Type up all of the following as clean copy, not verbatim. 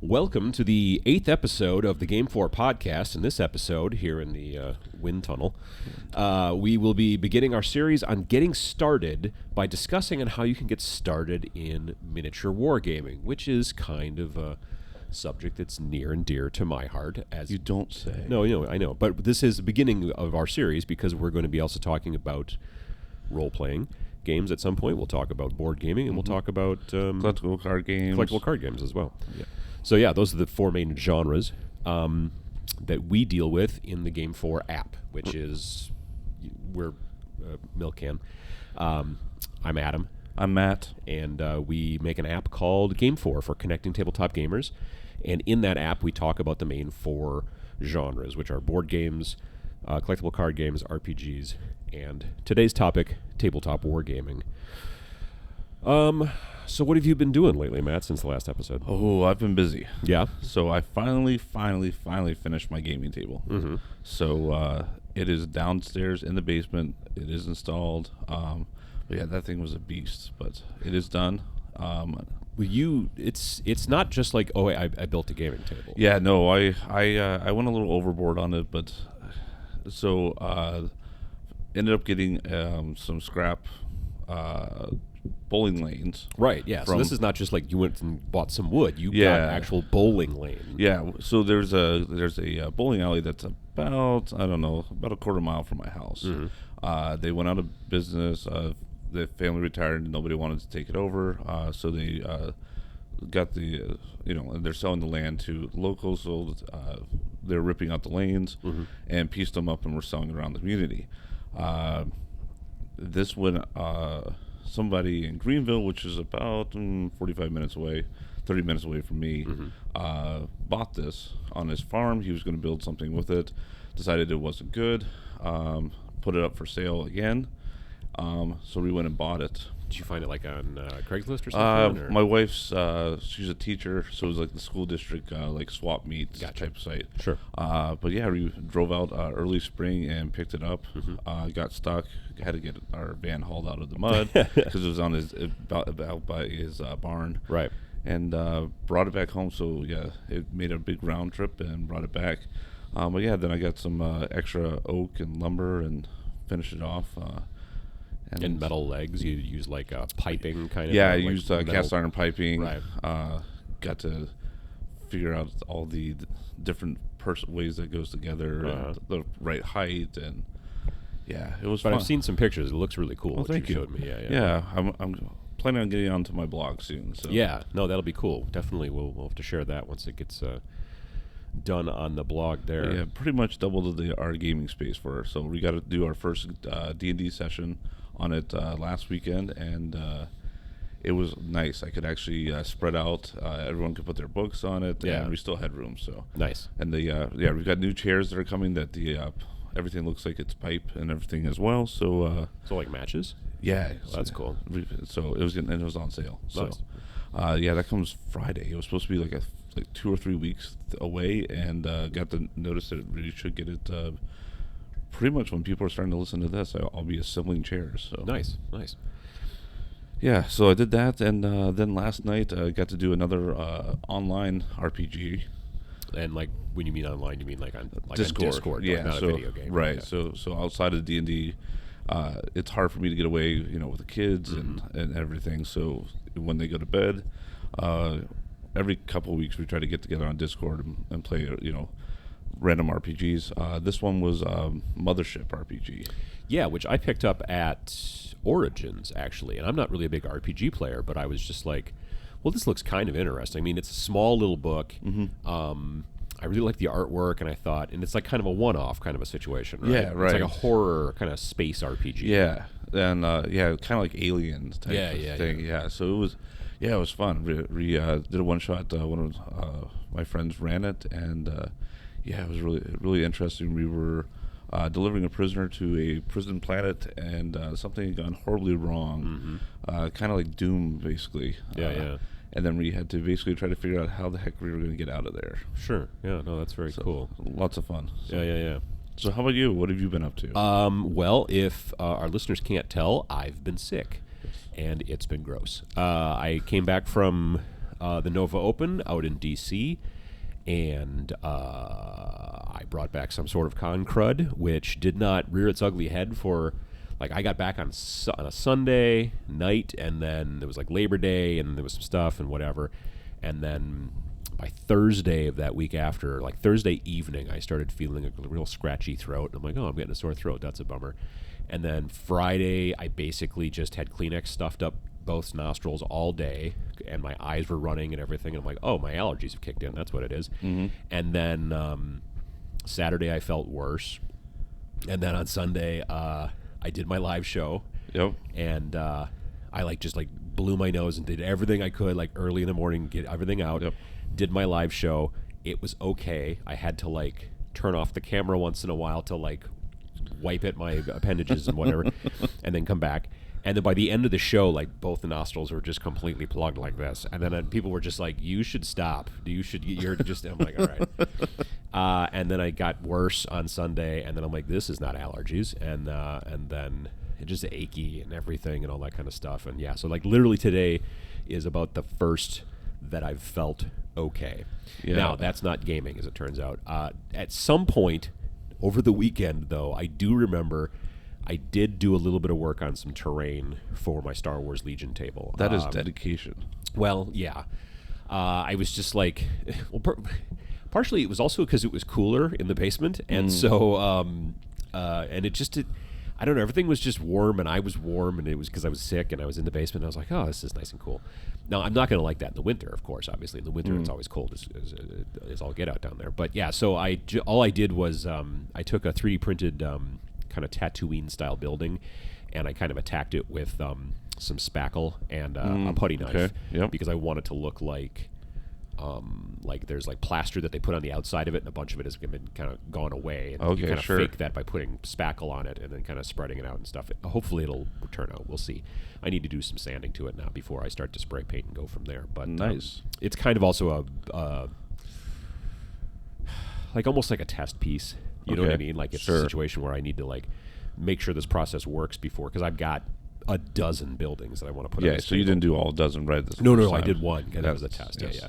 Welcome to the 8th episode of the GameFor Podcast. In this episode, here in the wind tunnel, we will be beginning our series on getting started by discussing on how you can get started in miniature wargaming, which is kind of a subject that's near and dear to my heart. As you don't say. No, I know. But this is the beginning of our series because we're going to be also talking about role-playing games at some point. We'll talk about board gaming, and we'll talk about collectible card games. Collectible card games as well. Yeah. So yeah, those are the four main genres that we deal with in the GameFor app, which is we're Milkcan. I'm Adam. I'm Matt. And we make an app called GameFor for connecting tabletop gamers. And in that app, we talk about the main four genres, which are board games, collectible card games, RPGs, and today's topic, tabletop wargaming. So what have you been doing lately, Matt, since the last episode? Oh, I've been busy. Yeah? So I finally finished my gaming table. Mm-hmm. So it is downstairs in the basement. It is installed. But yeah, that thing was a beast, but it is done. Well, it's not just like, I built a gaming table. Yeah, no, I went a little overboard on it, but so ended up getting some scrap bowling lanes. Right, yeah. So this is not just like you went and bought some wood. You got actual bowling lane. Yeah, so there's a bowling alley that's about a quarter mile from my house. Mm-hmm. They went out of business. The family retired and nobody wanted to take it over. So they got the, and they're selling the land to locals. So they're ripping out the lanes and pieced them up and we're selling it around the community. This went, somebody in Greenville, which is about 45 minutes away, 30 minutes away from me, bought this on his farm. He was going to build something with it, decided it wasn't good, put it up for sale again. So we went and bought it. Did you find it like on Craigslist or something? My wife's, she's a teacher, so it was like the school district, like swap meets type of site. Sure. But yeah, we drove out early spring and picked it up. Got stuck, had to get our van hauled out of the mud because it was on his out by his barn. Right. And brought it back home. So yeah, it made a big round trip and brought it back. But yeah, then I got some extra oak and lumber and finished it off. And metal legs, you use like piping kind of? Yeah, I like used cast iron piping. Right. Got to figure out all the different ways that goes together, and the right height, and yeah, it was fun. I've seen some pictures. It looks really cool. Well, thank you. Showed me. Yeah, I'm planning on getting onto my blog soon. So. Yeah, no, that'll be cool. Definitely, we'll have to share that once it gets done on the blog there. Yeah, pretty much doubled our gaming space for her. So we got to do our first D&D session on it last weekend, and it was nice. I could actually spread out. Everyone could put their books on it, and we still had room. So nice. And we've got new chairs that are coming. That everything looks like it's pipe and everything as well. So like matches. Yeah, that's cool. So it was on sale. Nice. So that comes Friday. It was supposed to be like 2 or 3 weeks away, and got the notice that it really should get it. Pretty much when people are starting to listen to this, I'll be assembling chairs. So Nice. Yeah, so I did that, and then last night I got to do another online RPG. And like when you mean online, you mean like on Discord. On Discord, not a video game. Right. Yeah. So outside of D&D, it's hard for me to get away, with the kids and everything. So when they go to bed, every couple of weeks we try to get together on Discord and play, random RPGs. This one was Mothership RPG. Yeah, which I picked up at Origins, actually. And I'm not really a big RPG player, but I was just like, well, this looks kind of interesting. I mean, it's a small little book. I really like the artwork, and I thought, and it's like kind of a one-off kind of a situation, right? Yeah, right. It's like a horror kind of space RPG. Yeah, and kind of like Aliens type thing. Yeah. So it was fun. We did a one-shot. One of my friends ran it, and it was really interesting. We were delivering a prisoner to a prison planet, and something had gone horribly wrong. Kind of like Doom, basically. Yeah. And then we had to basically try to figure out how the heck we were going to get out of there. Sure. Yeah, no, that's very cool. Lots of fun. So. Yeah. So how about you? What have you been up to? Well, if our listeners can't tell, I've been sick, and it's been gross. I came back from the Nova Open out in D.C., and I brought back some sort of con crud, which did not rear its ugly head for, like, I got back on a Sunday night, and then there was, like, Labor Day, and there was some stuff and whatever, and then by Thursday of that week after, like Thursday evening, I started feeling a real scratchy throat. I'm like, oh, I'm getting a sore throat. That's a bummer. And then Friday, I basically just had Kleenex stuffed up both nostrils all day, and my eyes were running and everything. And I'm like, oh, my allergies have kicked in. That's what it is. Mm-hmm. And then Saturday, I felt worse. And then on Sunday, I did my live show. Yep. And I just blew my nose and did everything I could, like early in the morning, get everything out. Yep. Did my live show. It was okay. I had to turn off the camera once in a while to wipe at my appendages and whatever, and then come back. And then by the end of the show, both the nostrils were just completely plugged like this. And then people were just like, "You should stop. You're just." I'm like, "All right." And then I got worse on Sunday, and then I'm like, "This is not allergies." And then it just achy and everything and all that kind of stuff. And yeah, so literally today is about the first that I've felt okay. Yeah. Now, that's not gaming, as it turns out. At some point over the weekend, though, I do remember I did do a little bit of work on some terrain for my Star Wars Legion table. That is dedication. Well, yeah. I was just partially it was also because it was cooler in the basement, and so, and it just... I don't know. Everything was just warm, and I was warm, and it was because I was sick, and I was in the basement. And I was like, "Oh, this is nice and cool." Now, I'm not going to like that in the winter, of course. Obviously, in the winter, it's always cold as all get out down there. But yeah, so all I did was I took a 3D printed kind of Tatooine style building, and I kind of attacked it with some spackle and a putty knife, because I want it to look like there's plaster that they put on the outside of it, and a bunch of it has been kind of gone away. And you kind of fake that by putting spackle on it and then kind of spreading it out and stuff. Hopefully it'll turn out. We'll see. I need to do some sanding to it now before I start to spray paint and go from there. But nice. It's kind of also almost like a test piece. You know what I mean? It's a situation where I need to make sure this process works before, because I've got a dozen buildings that I want to put on this so you didn't do all a dozen, right? No, I did one. That was a test. Yes. Yeah.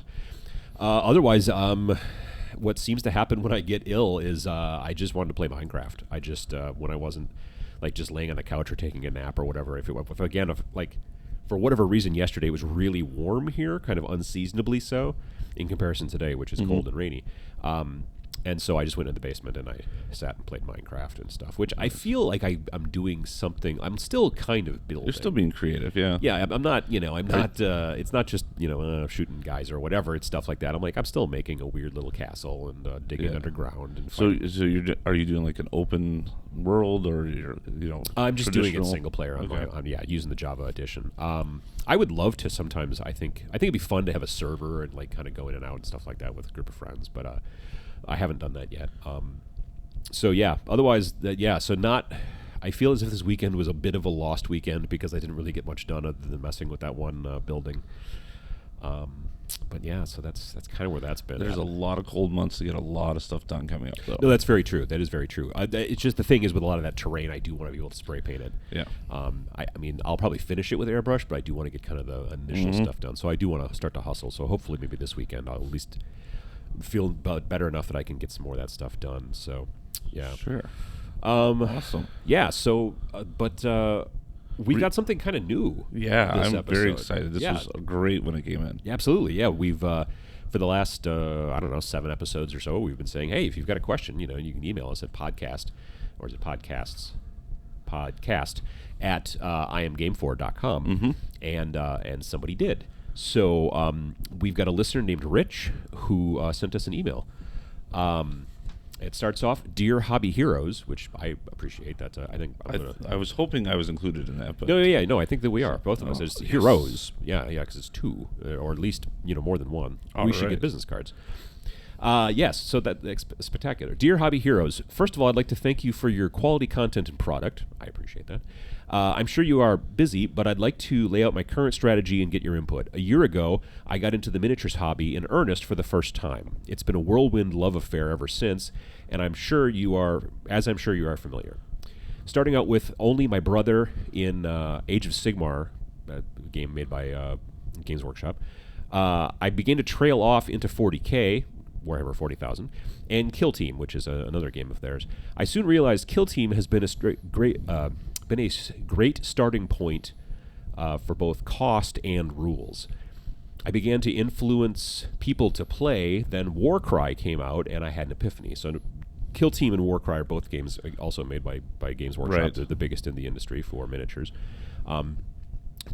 Otherwise, what seems to happen when I get ill is I just wanted to play Minecraft. I just when I wasn't just laying on the couch or taking a nap or whatever. If for whatever reason yesterday it was really warm here, kind of unseasonably so, in comparison to today, which is cold and rainy. And so I just went in the basement and I sat and played Minecraft and stuff, which I feel like I'm doing something. I'm still kind of building. You're still being creative, yeah. Yeah, I'm not, I'm not, it's not just, shooting guys or whatever. It's stuff like that. I'm still making a weird little castle and digging underground. And so are you doing an open world, or I'm just doing it single player on using the Java edition. I would love to sometimes, I think it'd be fun to have a server and kind of go in and out and stuff like that with a group of friends, but I haven't done that yet. So yeah, otherwise, I feel as if this weekend was a bit of a lost weekend because I didn't really get much done other than messing with that one building. But yeah, so that's kind of where that's been. There's a lot of cold months to get a lot of stuff done coming up, though. No, that's very true. That is very true. It's just the thing is with a lot of that terrain, I do want to be able to spray paint it. Yeah. I mean, I'll probably finish it with airbrush, but I do want to get kind of the initial stuff done. So I do want to start to hustle. So hopefully maybe this weekend I'll at least feel better enough that I can get some more of that stuff done. So, yeah. Sure. Awesome. Yeah. So, but we got something kind of new. Yeah, I'm very excited. This was great when it came in. Yeah, absolutely. Yeah, we've for the last 7 episodes or so, we've been saying, hey, if you've got a question, you can email us at podcast, or is it podcasts? Podcast at IamGameFor.com, and somebody did. So we've got a listener named Rich who sent us an email. It starts off, "Dear Hobby Heroes," which I appreciate. That's I was hoping I was included in that, but no, I think that we are, both of us. It's heroes, because it's 2, or at least more than 1. We should get business cards. Yes, so that's spectacular. "Dear Hobby Heroes, first of all, I'd like to thank you for your quality content and product. I appreciate that. I'm sure you are busy, but I'd like to lay out my current strategy and get your input. A year ago, I got into the miniatures hobby in earnest for the first time. It's been a whirlwind love affair ever since, and I'm sure you are familiar. Starting out with only my brother in Age of Sigmar, a game made by Games Workshop, I began to trail off into 40K, Warhammer 40,000, and Kill Team, which is another game of theirs. I soon realized Kill Team has been a great starting point for both cost and rules. I began to influence people to play. Then Warcry came out, and I had an epiphany. So Kill Team and Warcry are both games also made by Games Workshop. Right. They're the biggest in the industry for miniatures.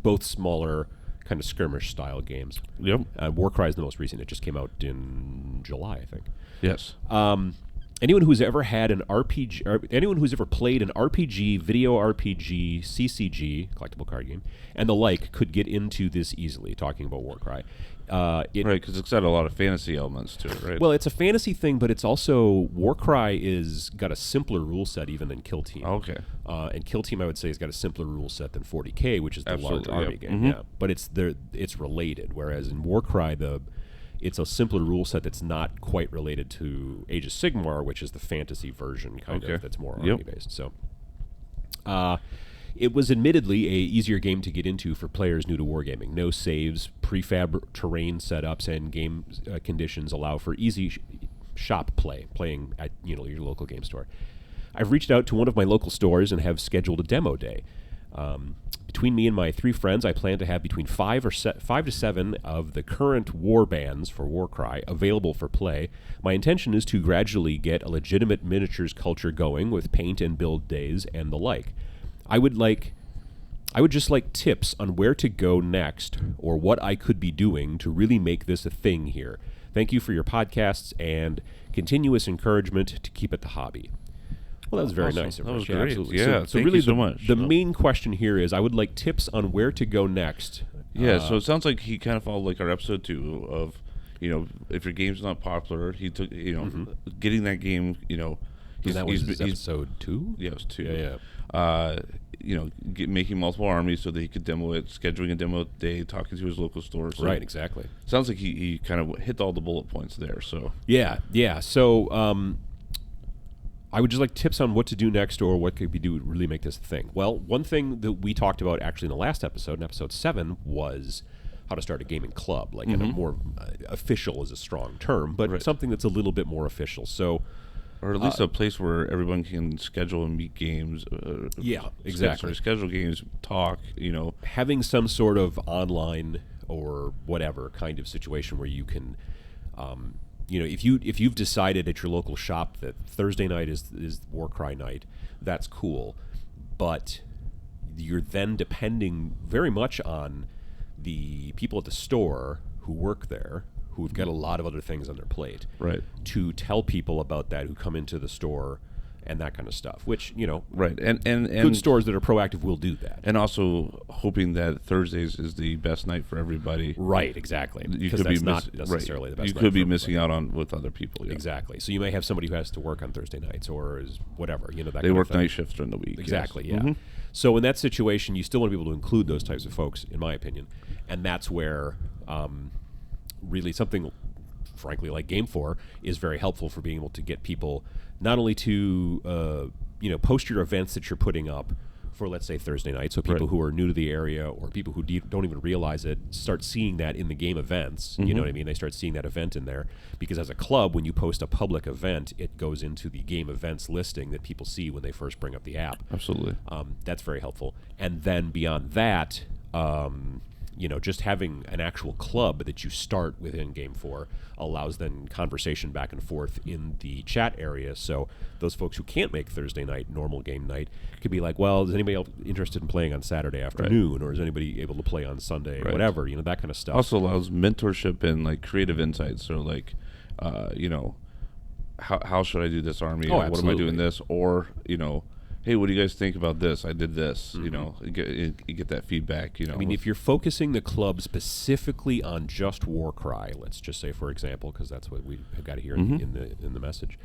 Both smaller, kind of skirmish-style games. Yep. Warcry is the most recent. It just came out in July, I think. Yes. Anyone who's ever had an RPG, or anyone who's ever played an RPG, video RPG, CCG, collectible card game, and the like, could get into this easily. Talking about Warcry, Right, because it's got a lot of fantasy elements to it, right? well, it's a fantasy thing, but it's also Warcry is got a simpler rule set even than Kill Team. Okay. And Kill Team, I would say, has got a simpler rule set than 40K, which is the Absolutely, large army yep. game. Mm-hmm. Yeah, but it's related. Whereas in Warcry, it's a simpler rule set that's not quite related to Age of Sigmar, which is the fantasy version kind of that's more army based. So, it was admittedly a easier game to get into for players new to wargaming. No saves, prefab terrain setups, and game conditions allow for easy shop play, playing at your local game store. I've reached out to one of my local stores and have scheduled a demo day. Between me and my 3 friends, I plan to have between 5 to 7 of the current war bands for Warcry available for play. My intention is to gradually get a legitimate miniatures culture going with paint and build days and the like. I would just like tips on where to go next or what I could be doing to really make this a thing here. Thank you for your podcasts and continuous encouragement to keep it the hobby. Well, that was very nice. That was Yeah, great. absolutely. Yeah, so thank really you so much. The main question here is I would like tips on where to go next. Yeah, so it sounds like he kind of followed like our episode 2 of, if your game's not popular, he took, getting that game, That was episode 2? Yeah, it was 2. Yeah. Making multiple armies so that he could demo it, scheduling a demo day, talking to his local store. So Right, exactly. Sounds like he kind of hit all the bullet points there. So Yeah. So I would just like tips on what to do next or what could be do to really make this a thing. Well, one thing that we talked about actually in the last episode, in episode 7, was how to start a gaming club. Like, in a more official is a strong term, but something that's a little bit more official. So, or at least a place where everyone can schedule and meet games. Yeah, exactly. Schedule games, talk. Having some sort of online or whatever kind of situation where you can. If you've decided at your local shop that Thursday night is Warcry night, that's cool, but you're then depending very much on the people at the store who work there, who've got a lot of other things on their plate, Right. to tell people about that who come into the store and that kind of stuff. Which Right, and good stores that are proactive will do that. And also hoping that Thursdays is the best night for everybody. Right, exactly. You Because could be that's not necessarily the best. You night could be for missing everybody. out on with other people. Yeah. Exactly. So you may have somebody who has to work on Thursday nights or is whatever. That They kind of work thing. night shifts during the week. Exactly. Yes. Yeah. So in that situation, you still want to be able to include those types of folks, in my opinion, and that's where really something, frankly, like GameFor is very helpful for being able to get people not only to post your events that you're putting up for, let's say, Thursday night, so people who are new to the area or people who don't even realize it start seeing that in the game events. You know what I mean? They start seeing that event in there because as a club, when you post a public event, it goes into the game events listing that people see when they first bring up the app. Absolutely. That's very helpful. And then beyond that, just having an actual club that you start within GameFor allows then conversation back and forth in the chat area. So those folks who can't make Thursday night, normal game night, could be like, well, is anybody else interested in playing on Saturday afternoon? Or is anybody able to play on Sunday? Whatever, that kind of stuff. Also allows mentorship and like creative insights. So like, how should I do this army? Oh, Or what am I absolutely. doing this? Or, hey, what do you guys think about this? I did this. You get that feedback. I mean, if you're focusing the club specifically on just Warcry, let's just say, for example, because that's what we have got here in the message,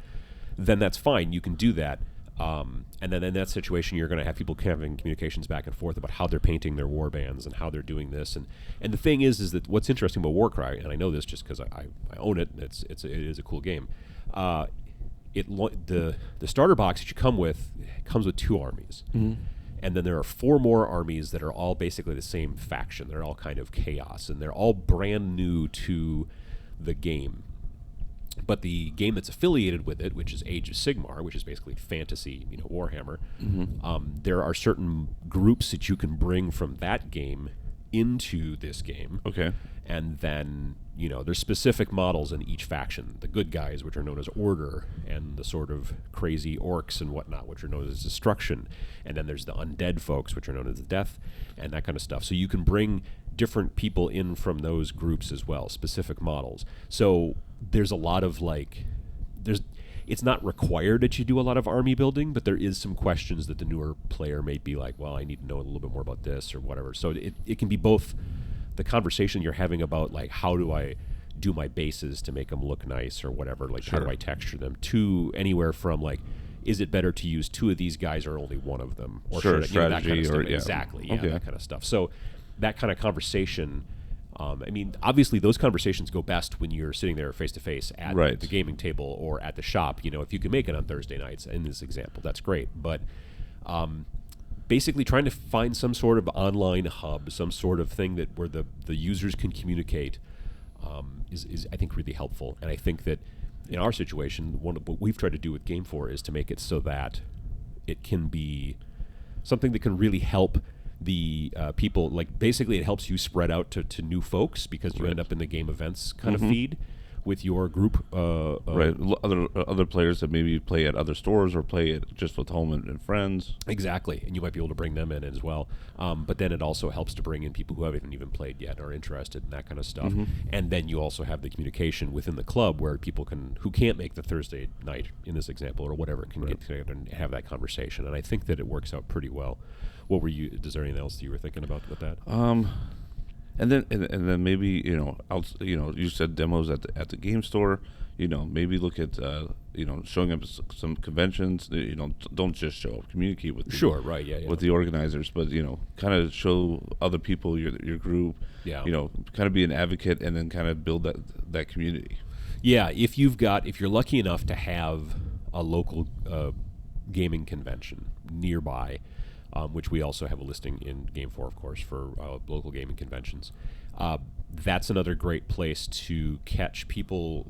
then that's fine. You can do that. And then in that situation, you're going to have people having communications back and forth about how they're painting their war bands and how they're doing this. And the thing is that what's interesting about Warcry, and I know this just because I own it, and it is a cool game. The starter box that you comes with 2 armies, And then there are 4 more armies that are all basically the same faction. They're all kind of chaos, and they're all brand new to the game. But the game that's affiliated with it, which is Age of Sigmar, which is basically fantasy, Warhammer, there are certain groups that you can bring from that game into this game. Okay. And then, there's specific models in each faction. The good guys, which are known as Order, and the sort of crazy orcs and whatnot, which are known as Destruction. And then there's the undead folks, which are known as Death, and that kind of stuff. So you can bring different people in from those groups as well, specific models. So there's a lot of it's not required that you do a lot of army building, but there is some questions that the newer player may be like, well, I need to know a little bit more about this or whatever. So it can be both the conversation you're having about, like, how do I do my bases to make them look nice or whatever, like, how do I texture them, to anywhere from, like, is it better to use 2 of these guys or only 1 of them? Or strategy, that kind of stuff. or Exactly, okay. that kind of stuff. So that kind of conversation, obviously those conversations go best when you're sitting there face-to-face at the gaming table or at the shop. If you can make it on Thursday nights, in this example, that's great. But basically trying to find some sort of online hub, some sort of thing where the users can communicate is, I think, really helpful. And I think that in our situation, what we've tried to do with GameFor is to make it so that it can be something that can really help the people. Like, basically it helps you spread out to new folks, because you end up in the game events kind of feed with your group. Other players that maybe play at other stores or play it just with home and friends. Exactly, and you might be able to bring them in as well. But then it also helps to bring in people who haven't even played yet or are interested in that kind of stuff. And then you also have the communication within the club where people who can't make the Thursday night, in this example, or whatever, can get together and have that conversation. And I think that it works out pretty well. Is there anything else you were thinking about with that? And then maybe you said demos at the game store. Maybe look at showing up at some conventions. Don't just show up. Communicate with with the organizers, but kind of show other people your group. Yeah. Kind of be an advocate, and then kind of build that community. Yeah, if you're lucky enough to have a local gaming convention nearby. Which we also have a listing in GameFor, of course, for local gaming conventions. That's another great place to catch people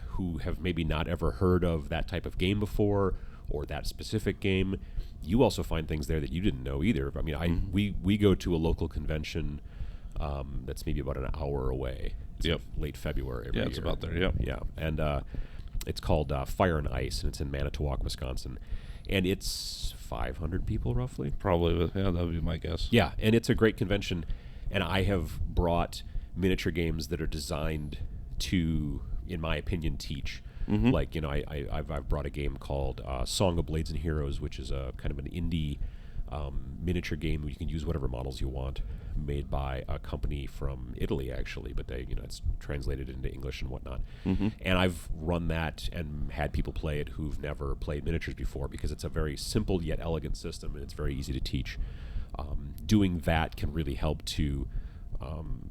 who have maybe not ever heard of that type of game before, or that specific game. You also find things there that you didn't know either. We go to a local convention that's maybe about an hour away. It's late February every year. It's about there. Yep. Yeah, and it's called Fire and Ice, and it's in Manitowoc, Wisconsin. And it's 500 people roughly. Probably, that would be my guess. Yeah, and it's a great convention. And I have brought miniature games that are designed to, in my opinion, teach. Like, I've brought a game called Song of Blades and Heroes, which is a kind of an indie miniature game where you can use whatever models you want, made by a company from Italy, actually, but it's translated into English and whatnot. And I've run that and had people play it who've never played miniatures before, because it's a very simple yet elegant system, and it's very easy to teach. Doing that can really help to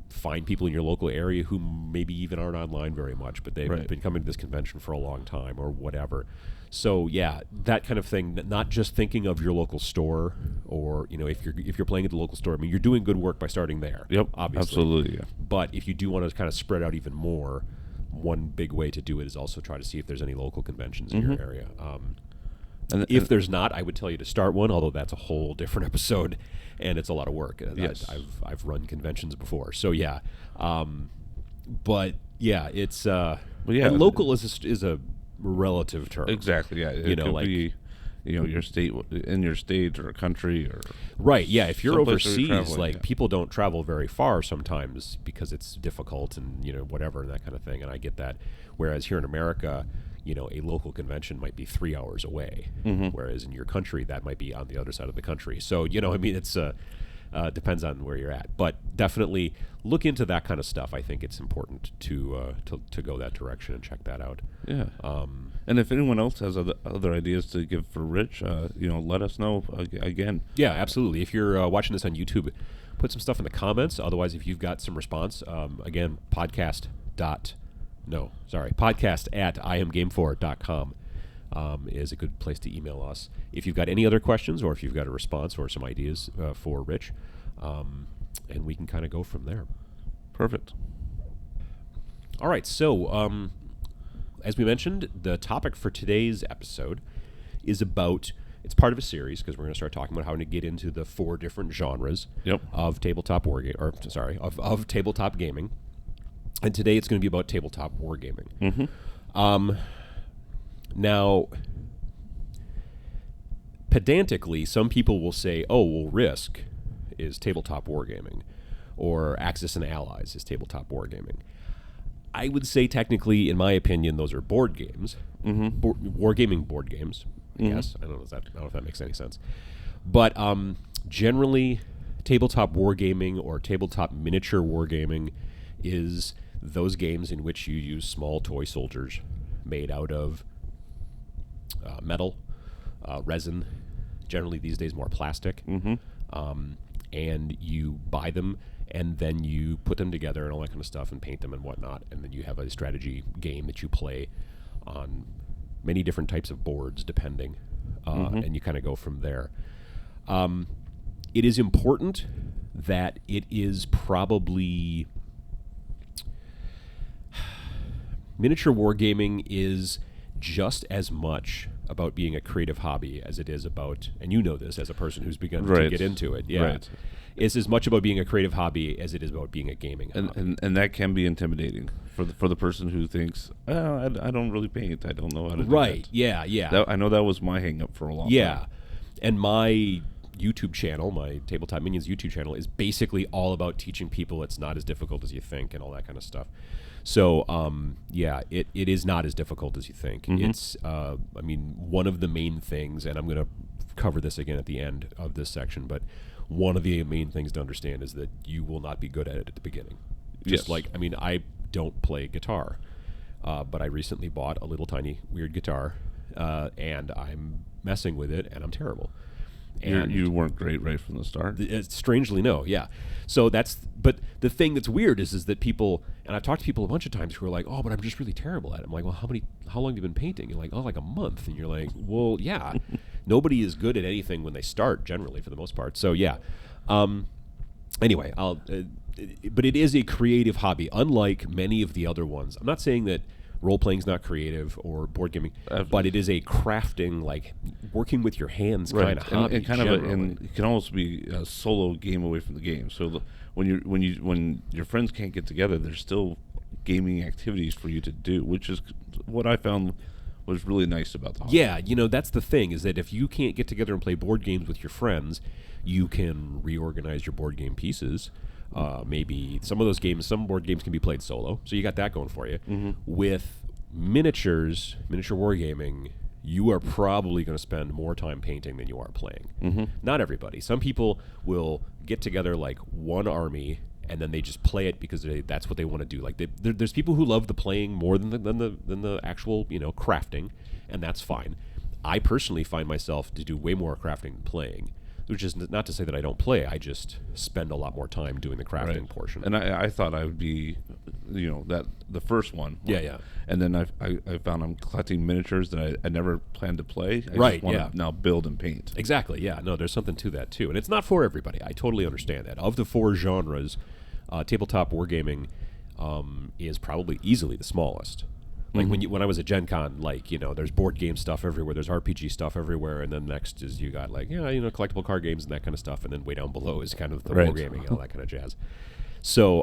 find people in your local area who maybe even aren't online very much, but they've been coming to this convention for a long time or whatever. So yeah, that kind of thing. Not just thinking of your local store, or if you're playing at the local store. You're doing good work by starting there. Yep, obviously, absolutely. Yeah. But if you do want to kind of spread out even more, one big way to do it is also try to see if there's any local conventions in your area. And if there's not, I would tell you to start one, although that's a whole different episode, and it's a lot of work. Yes. I've run conventions before, so yeah. But yeah, it's and local is a relative term. Exactly. Yeah. It could be, your state, in your state or country, or right. Yeah. If you're overseas, people don't travel very far sometimes because it's difficult and whatever and that kind of thing. And I get that. Whereas here in America, a local convention might be 3 hours away, whereas in your country that might be on the other side of the country. So it's depends on where you're at, but definitely look into that kind of stuff. I think it's important to go that direction and check that out. Yeah. And if anyone else has other ideas to give for Rich, let us know again. Yeah, absolutely. If you're watching this on YouTube, put some stuff in the comments. Otherwise, if you've got some response, again, podcast at iamgamefor.com. is a good place to email us. If you've got any other questions or if you've got a response or some ideas for Rich, and we can kind of go from there. Perfect. All right, so as we mentioned, the topic for today's episode is about, it's part of a series because we're going to start talking about how to get into the 4 different genres of tabletop of tabletop gaming. And today it's going to be about tabletop wargaming. Now, pedantically, some people will say, oh, well, Risk is tabletop wargaming, or Axis and Allies is tabletop wargaming. I would say technically, in my opinion, those are board games, wargaming board games. I guess I don't know if that makes any sense, but generally, tabletop wargaming or tabletop miniature wargaming is those games in which you use small toy soldiers made out of metal, resin, generally these days more plastic, and you buy them and then you put them together and all that kind of stuff and paint them and whatnot, and then you have a strategy game that you play on many different types of boards depending, and you kind of go from there. It is important that it is probably... Miniature wargaming is just as much about being a creative hobby as it is about, and you know this as a person who's begun to get into it. Yeah. Right. It's as much about being a creative hobby as it is about being a gaming hobby. And that can be intimidating for the person who thinks, oh, I don't really paint. I don't know how to do Right. that. Yeah. I know that was my hang up for a long time. Yeah. And my YouTube channel, my Tabletop Minions YouTube channel, is basically all about teaching people it's not as difficult as you think and all that kind of stuff. So, it is not as difficult as you think. It's, one of the main things, and I'm going to cover this again at the end of this section, but one of the main things to understand is that you will not be good at it at the beginning. Just I don't play guitar, but I recently bought a little tiny weird guitar, and I'm messing with it, and I'm terrible. And you weren't great right from the start. Strangely, no. Yeah. So but the thing that's weird is that people, and I've talked to people a bunch of times who are like, oh, but I'm just really terrible at it. I'm like, well, how long have you been painting? You're like, oh, like a month. And you're like, well, yeah. Nobody is good at anything when they start, generally, for the most part. So yeah. Anyway, but it is a creative hobby, unlike many of the other ones. I'm not saying that role-playing is not creative or board gaming, but it is a crafting, like working with your hands kind of hobby. And it can almost be a solo game away from the game. So when your friends can't get together, there's still gaming activities for you to do, which is what I found was really nice about the hobby. Yeah, that's the thing, is that if you can't get together and play board games with your friends, you can reorganize your board game pieces. Maybe some board games can be played solo, so you got that going for you. With miniature wargaming, you are probably going to spend more time painting than you are playing. Not everybody. Some people will get together like one army, and then they just play it because that's what they want to do. Like there's people who love the playing more than the actual crafting, and that's fine. I personally find myself to do way more crafting than playing. Which is not to say that I don't play. I just spend a lot more time doing the crafting portion. And I thought I would be, that the first one. Yeah. And then I found I'm collecting miniatures that I never planned to play. I just want to now build and paint. Exactly. Yeah. No, there's something to that too, and it's not for everybody. I totally understand that. Of the 4 genres, tabletop wargaming is probably easily the smallest. Like when I was at Gen Con, there's board game stuff everywhere, there's RPG stuff everywhere, and then next is you got collectible card games and that kind of stuff, and then way down below is kind of the wargaming and all that kind of jazz. So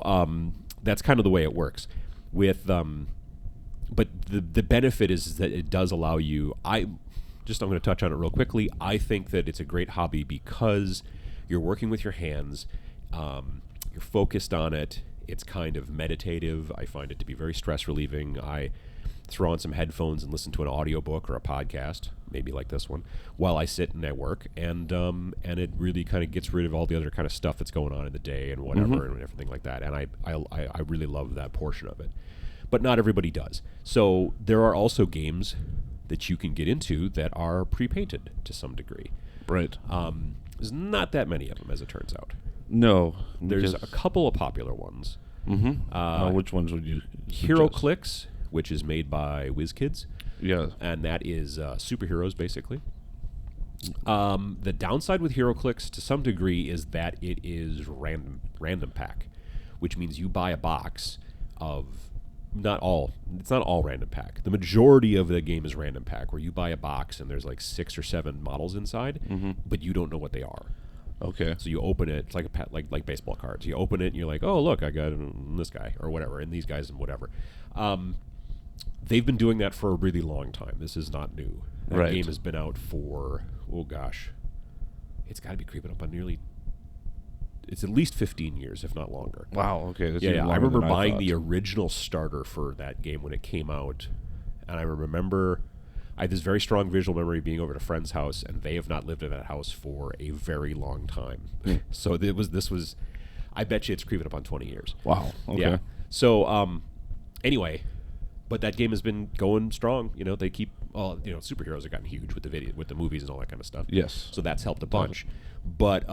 that's kind of the way it works. With but the benefit is that it does allow you. I'm going to touch on it real quickly. I think that it's a great hobby because you're working with your hands, you're focused on it. It's kind of meditative. I find it to be very stress relieving. I throw on some headphones and listen to an audiobook or a podcast, maybe like this one, while I sit and I work, and it really kind of gets rid of all the other kind of stuff that's going on in the day and whatever and everything like that. And I really love that portion of it, but not everybody does. So there are also games that you can get into that are pre-painted to some degree. Right. There's not that many of them, as it turns out. No, there's a couple of popular ones. Which ones would you suggest? HeroClix, which is made by WizKids. Yeah. And that is superheroes, basically. The downside with HeroClix, to some degree, is that it is random pack, which means you buy a box of it's not all random pack. The majority of the game is random pack, where you buy a box and there's like 6 or 7 models inside, but you don't know what they are. Okay. So you open it. It's like like baseball cards. You open it and you're like, oh look, I got this guy or whatever, and these guys and whatever. They've been doing that for a really long time. This is not new. That game has been out for, oh gosh, it's got to be creeping up on it's at least 15 years, if not longer. Wow, okay. That's Yeah, I remember buying the thought. original starter for that game when it came out, and I remember I had this very strong visual memory being over at a friend's house, and they have not lived in that house for a very long time. So this was, I bet you it's creeping up on 20 years. Wow, okay. Yeah. So, anyway, but that game has been going strong. You know, they keep, superheroes have gotten huge with the movies and all that kind of stuff. Yes. So that's helped a bunch. But,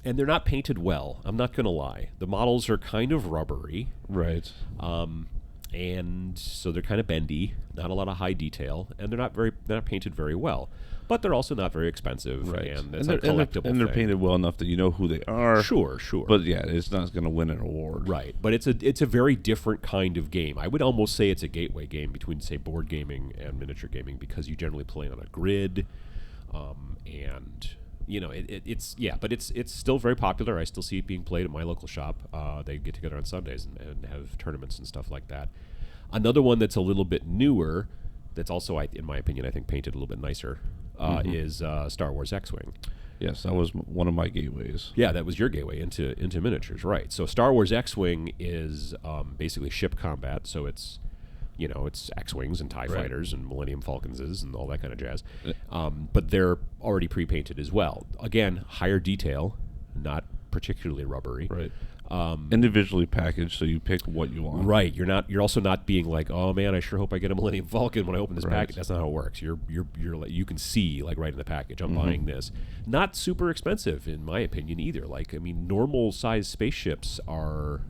and they're not painted well. I'm not going to lie. The models are kind of rubbery. Right. And so they're kind of bendy, not a lot of high detail, and they're not painted very well. But they're also not very expensive, Right. and it's a collectible and they're thing. painted well enough that you know who they are. Sure. But yeah, it's not going to win an award. Right, but it's a very different kind of game. I would almost say it's a gateway game between, say, board gaming and miniature gaming, because you generally play on a grid, and but it's still very popular. I still see it being played at my local shop. They get together on Sundays and have tournaments and stuff like that. Another one that's a little bit newer, that's also, in my opinion, I think painted a little bit nicer, is Star Wars X-Wing. Yes, that was one of my gateways. Yeah, that was your gateway into miniatures, right? So Star Wars X-Wing is basically ship combat. So it's X-Wings and TIE fighters and Millennium Falcons and all that kind of jazz. But they're already pre-painted as well. Again, higher detail, not particularly rubbery. Right. Individually packaged, so you pick what you want. Right. You're also not being like, oh man, I sure hope I get a Millennium Falcon when I open this package. That's not how it works. You're you can see like right in the package, I'm buying this. Not super expensive in my opinion either. Like, I mean, normal size spaceships are,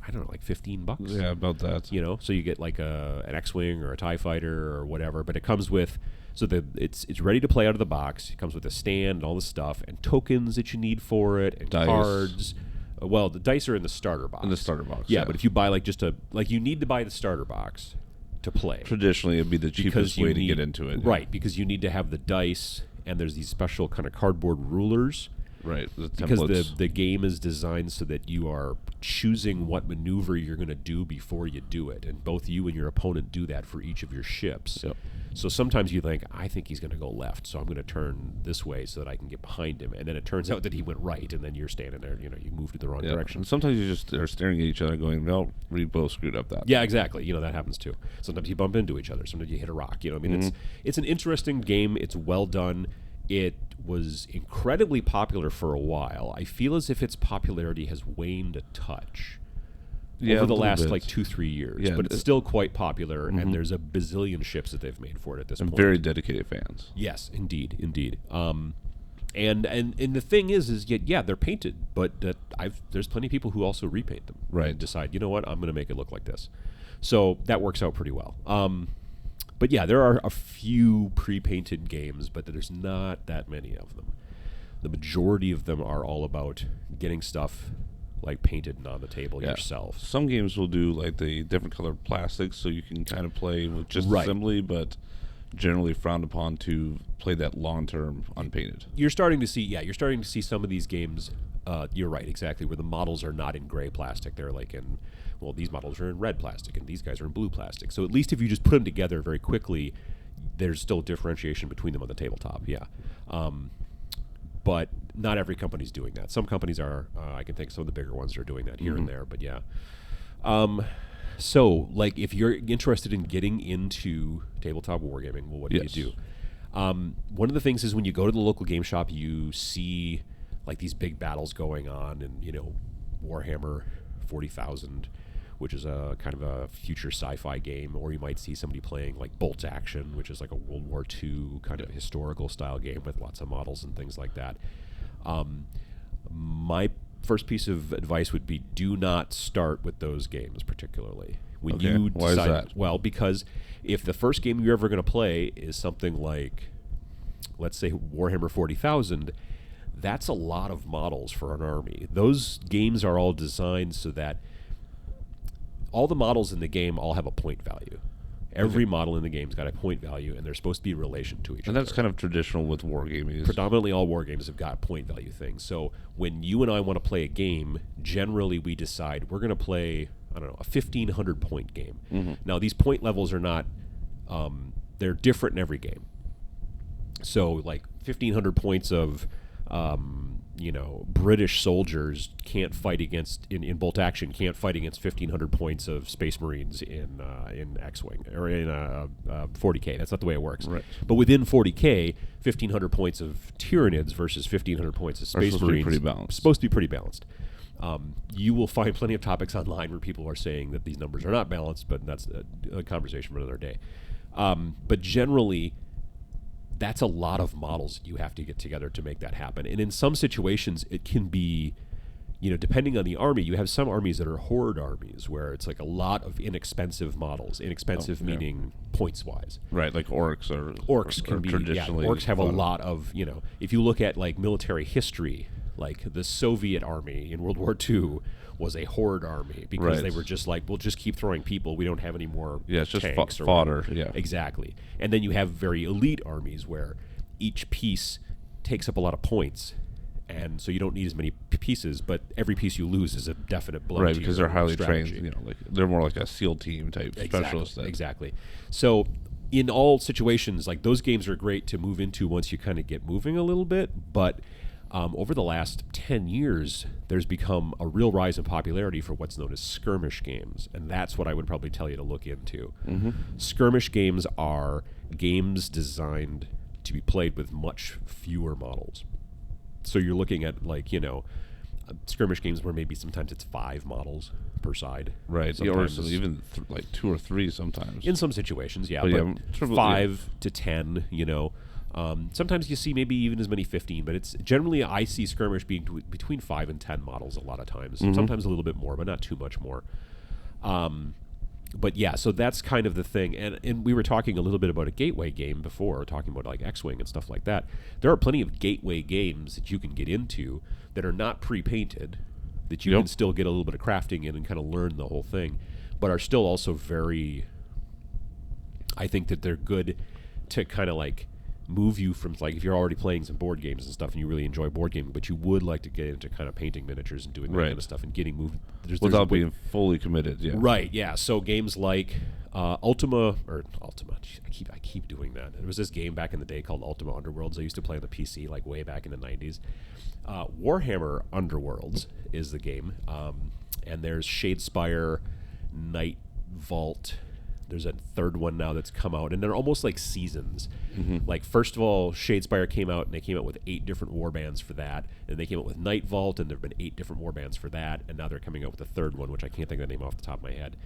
I don't know, like $15. Yeah, about that. So you get like an X-Wing or a TIE fighter or whatever, but it comes with, it's ready to play out of the box. It comes with a stand and all the stuff and tokens that you need for it and Dice. Cards. Well, the dice are in the starter box. In the starter box. Yeah, but if you buy you need to buy the starter box to play. Traditionally, it'd be the cheapest way to get into it. Right, because you need to have the dice, and there's these special kind of cardboard rulers. Right, the because templates. the game is designed so that you are choosing what maneuver you're going to do before you do it, and both you and your opponent do that for each of your ships. Yep. So sometimes you think, I think he's going to go left, so I'm going to turn this way so that I can get behind him, and then it turns out that he went right, and then you're standing there, you moved in the wrong direction. And sometimes you just are staring at each other going, well, we both screwed up that. Yeah, exactly. That happens too. Sometimes you bump into each other. Sometimes you hit a rock. It's an interesting game. It's well done. It was incredibly popular for a while. I feel as if its popularity has waned a touch over the last like 2-3 years. Yeah, but it's still quite popular, and there's a bazillion ships that they've made for it at this point. Very dedicated fans. Yes, indeed. And the thing is they're painted, but there's plenty of people who also repaint them. Right. And decide, you know what, I'm going to make it look like this. So that works out pretty well. But yeah, there are a few pre-painted games, but there's not that many of them. The majority of them are all about getting stuff like painted and on the table yourself. Some games will do like the different colored plastics, so you can kind of play with just assembly, but generally frowned upon to play that long-term unpainted. You're starting to see some of these games. You're right, exactly, where the models are not in gray plastic. They're like these models are in red plastic, and these guys are in blue plastic. So at least if you just put them together very quickly, there's still differentiation between them on the tabletop. Yeah. But not every company's doing that. Some companies are. I can think some of the bigger ones are doing that here and there. But yeah. So, like, if you're interested in getting into tabletop wargaming, well, what do you do? One of the things is when you go to the local game shop, you see like these big battles going on, and Warhammer 40,000, which is a kind of a future sci-fi game, or you might see somebody playing like Bolt Action, which is like a World War II kind of historical style game with lots of models and things like that. My first piece of advice would be, do not start with those games particularly. When Okay. you Why is decide, that? well, because if the first game you're ever going to play is something like, let's say, Warhammer 40,000, that's a lot of models for an army. Those games are all designed so that all the models in the game all have a point value. Every model in the game's got a point value, and they're supposed to be in relation to each other. And that's kind of traditional with wargaming. Predominantly all war games have got point value things. So when you and I want to play a game, generally we decide we're going to play, I don't know, a 1,500 point game. Mm-hmm. Now, these point levels are not, they're different in every game. So like 1,500 points of, British soldiers can't fight against, in bolt action, can't fight against 1,500 points of Space Marines in X-Wing, or in 40K. That's not the way it works. Right. But within 40K, 1,500 points of Tyranids versus 1,500 points of Space Marines pretty balanced. supposed to be pretty balanced. You will find plenty of topics online where people are saying that these numbers are not balanced, but that's a conversation for another day. But generally, that's a lot of models that you have to get together to make that happen. And in some situations, it can be, depending on the army, you have some armies that are horde armies where it's like a lot of inexpensive models. Inexpensive meaning points-wise. Right, like orcs Can be traditionally orcs have a fun. lot of, if you look at like military history, like the Soviet army in World War II was a horde army because they were just like, we'll just keep throwing people. We don't have any more it's just tanks or fodder. whatever. Yeah, exactly. And then you have very elite armies where each piece takes up a lot of points, and so you don't need as many pieces. But every piece you lose is a definite blow. right, to because your they're highly strategy. trained. Like they're more like a SEAL team type specialist. Exactly. So in all situations, like those games are great to move into once you kind of get moving a little bit, but over the last 10 years, there's become a real rise in popularity for what's known as skirmish games, and that's what I would probably tell you to look into. Mm-hmm. Skirmish games are games designed to be played with much fewer models. So you're looking at, like, skirmish games where maybe sometimes it's 5 models per side. Right, or even like 2 or 3 sometimes. In some situations, yeah, but 5 to 10, sometimes you see maybe even as many 15, but it's generally, I see skirmish being between 5 and 10 models a lot of times. Mm-hmm. Sometimes a little bit more, but not too much more. But yeah, so that's kind of the thing. And we were talking a little bit about a gateway game before, talking about like X-Wing and stuff like that. There are plenty of gateway games that you can get into that are not pre-painted, that you can still get a little bit of crafting in and kind of learn the whole thing, but are still also very, I think that they're good to kind of like move you from, like, if you're already playing some board games and stuff and you really enjoy board gaming, but you would like to get into kind of painting miniatures and doing that kind of stuff and getting moved without being fully committed. Yeah, right. Yeah. So games like Ultima. Geez, I keep doing that. There was this game back in the day called Ultima Underworlds. I used to play on the PC like way back in the 90s. Warhammer Underworlds is the game, and there's Shadespire, Night Vault. There's a third one now that's come out, and they're almost like seasons. Mm-hmm. Like, first of all, Shadespire came out, and they came out with 8 different warbands for that. And they came out with Night Vault, and there have been 8 different warbands for that. And now they're coming out with a third one, which I can't think of the name off the top of my head.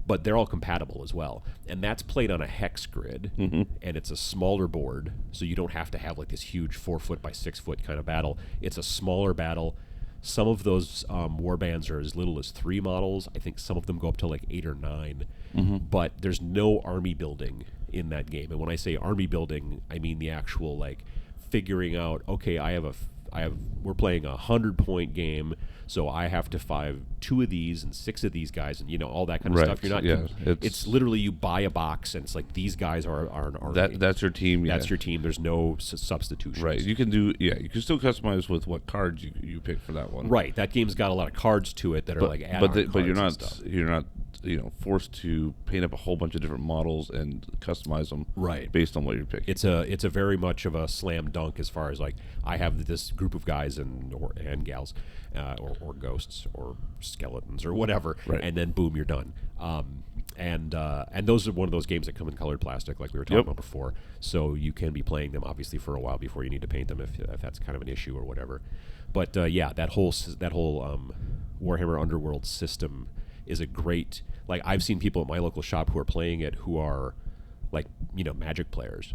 But they're all compatible as well. And that's played on a hex grid, and it's a smaller board, so you don't have to have like this huge 4-foot by 6-foot kind of battle. It's a smaller battle. Some of those warbands are as little as 3 models. I think some of them go up to like 8 or 9. Mm-hmm. But there's no army building in that game. And when I say army building, I mean the actual like figuring out, okay, we're playing a 100-point game, so I have to 2 of these and 6 of these guys, and all that kind of stuff. You're not. It's literally you buy a box, and it's like these guys are an army. That's your team. That's your team. There's no substitutions. Right. You can still customize with what cards you pick for that one. Right. That game's got a lot of cards to it that are like add-on cards. But you're not forced to paint up a whole bunch of different models and customize them based on what you're picking. It's a very much of a slam dunk as far as like, I have this group of guys and gals, or ghosts or skeletons or whatever, and then boom, you're done. And those are one of those games that come in colored plastic, like we were talking about before. So you can be playing them obviously for a while before you need to paint them if that's kind of an issue or whatever. But that whole Warhammer Underworld system is a great, like, I've seen people at my local shop who are playing it who are like Magic players,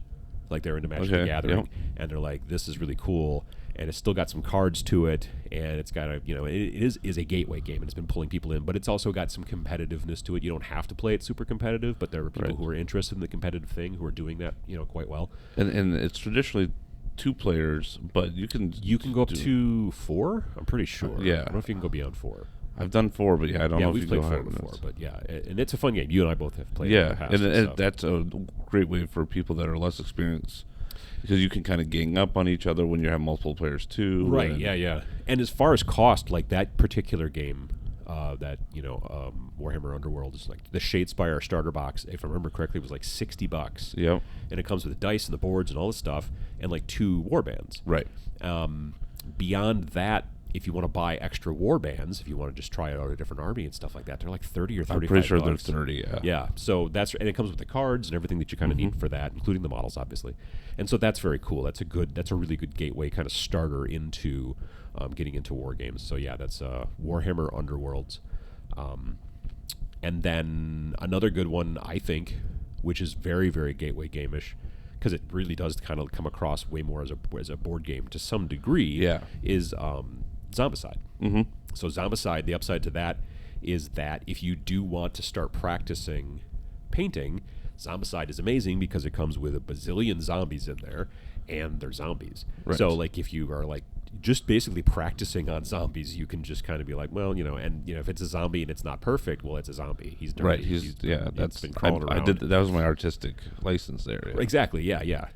like they're into Magic the Gathering, and they're like, this is really cool. and it's still got some cards to it, and it's got it is a gateway game, and it's been pulling people in, but it's also got some competitiveness to it. You don't have to play it super competitive, but there are people who are interested in the competitive thing who are doing that quite well. And it's traditionally 2 players, but you can go up to 4. I'm pretty sure. Yeah, I don't know if you can go beyond 4. I've done 4, but I don't know if we've you played go 4 higher than before, this. but and it's a fun game. You and I both have played it in the past. And that's a great way for people that are less experienced, because you can kind of gang up on each other when you have multiple players too. Right, yeah. And as far as cost, like that particular game, Warhammer Underworld is like the Shadespire starter box, if I remember correctly, was like $60. Yep. And it comes with the dice and the boards and all this stuff, and like 2 warbands. Right. Beyond that, if you want to buy extra warbands, if you want to just try out a different army and stuff like that, they're like 30 or 35. I'm pretty sure they're 30. Yeah. Yeah. So and it comes with the cards and everything that you kind of need for that, including the models, obviously. And so that's very cool. That's a really good gateway kind of starter into getting into war games. So yeah, that's Warhammer Underworlds. And then another good one, I think, which is very, very gateway game-ish, because it really does kind of come across way more as a board game to some degree, is Zombicide. Mm-hmm. So Zombicide, the upside to that is that if you do want to start practicing painting, Zombicide is amazing because it comes with a bazillion zombies in there, and they're zombies. Right. So like if you are like just basically practicing on zombies, you can just kind of be like, well, if it's a zombie and it's not perfect, well, it's a zombie. He's dirty. Right. That's been crawling around. That was my artistic license there. Yeah. Exactly. Yeah.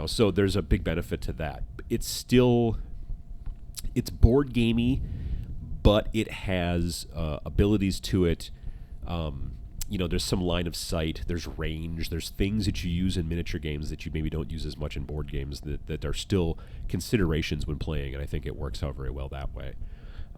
So there's a big benefit to that. It's board gamey, but it has abilities to it. There's some line of sight, there's range, there's things that you use in miniature games that you maybe don't use as much in board games that are still considerations when playing, and I think it works out very well that way.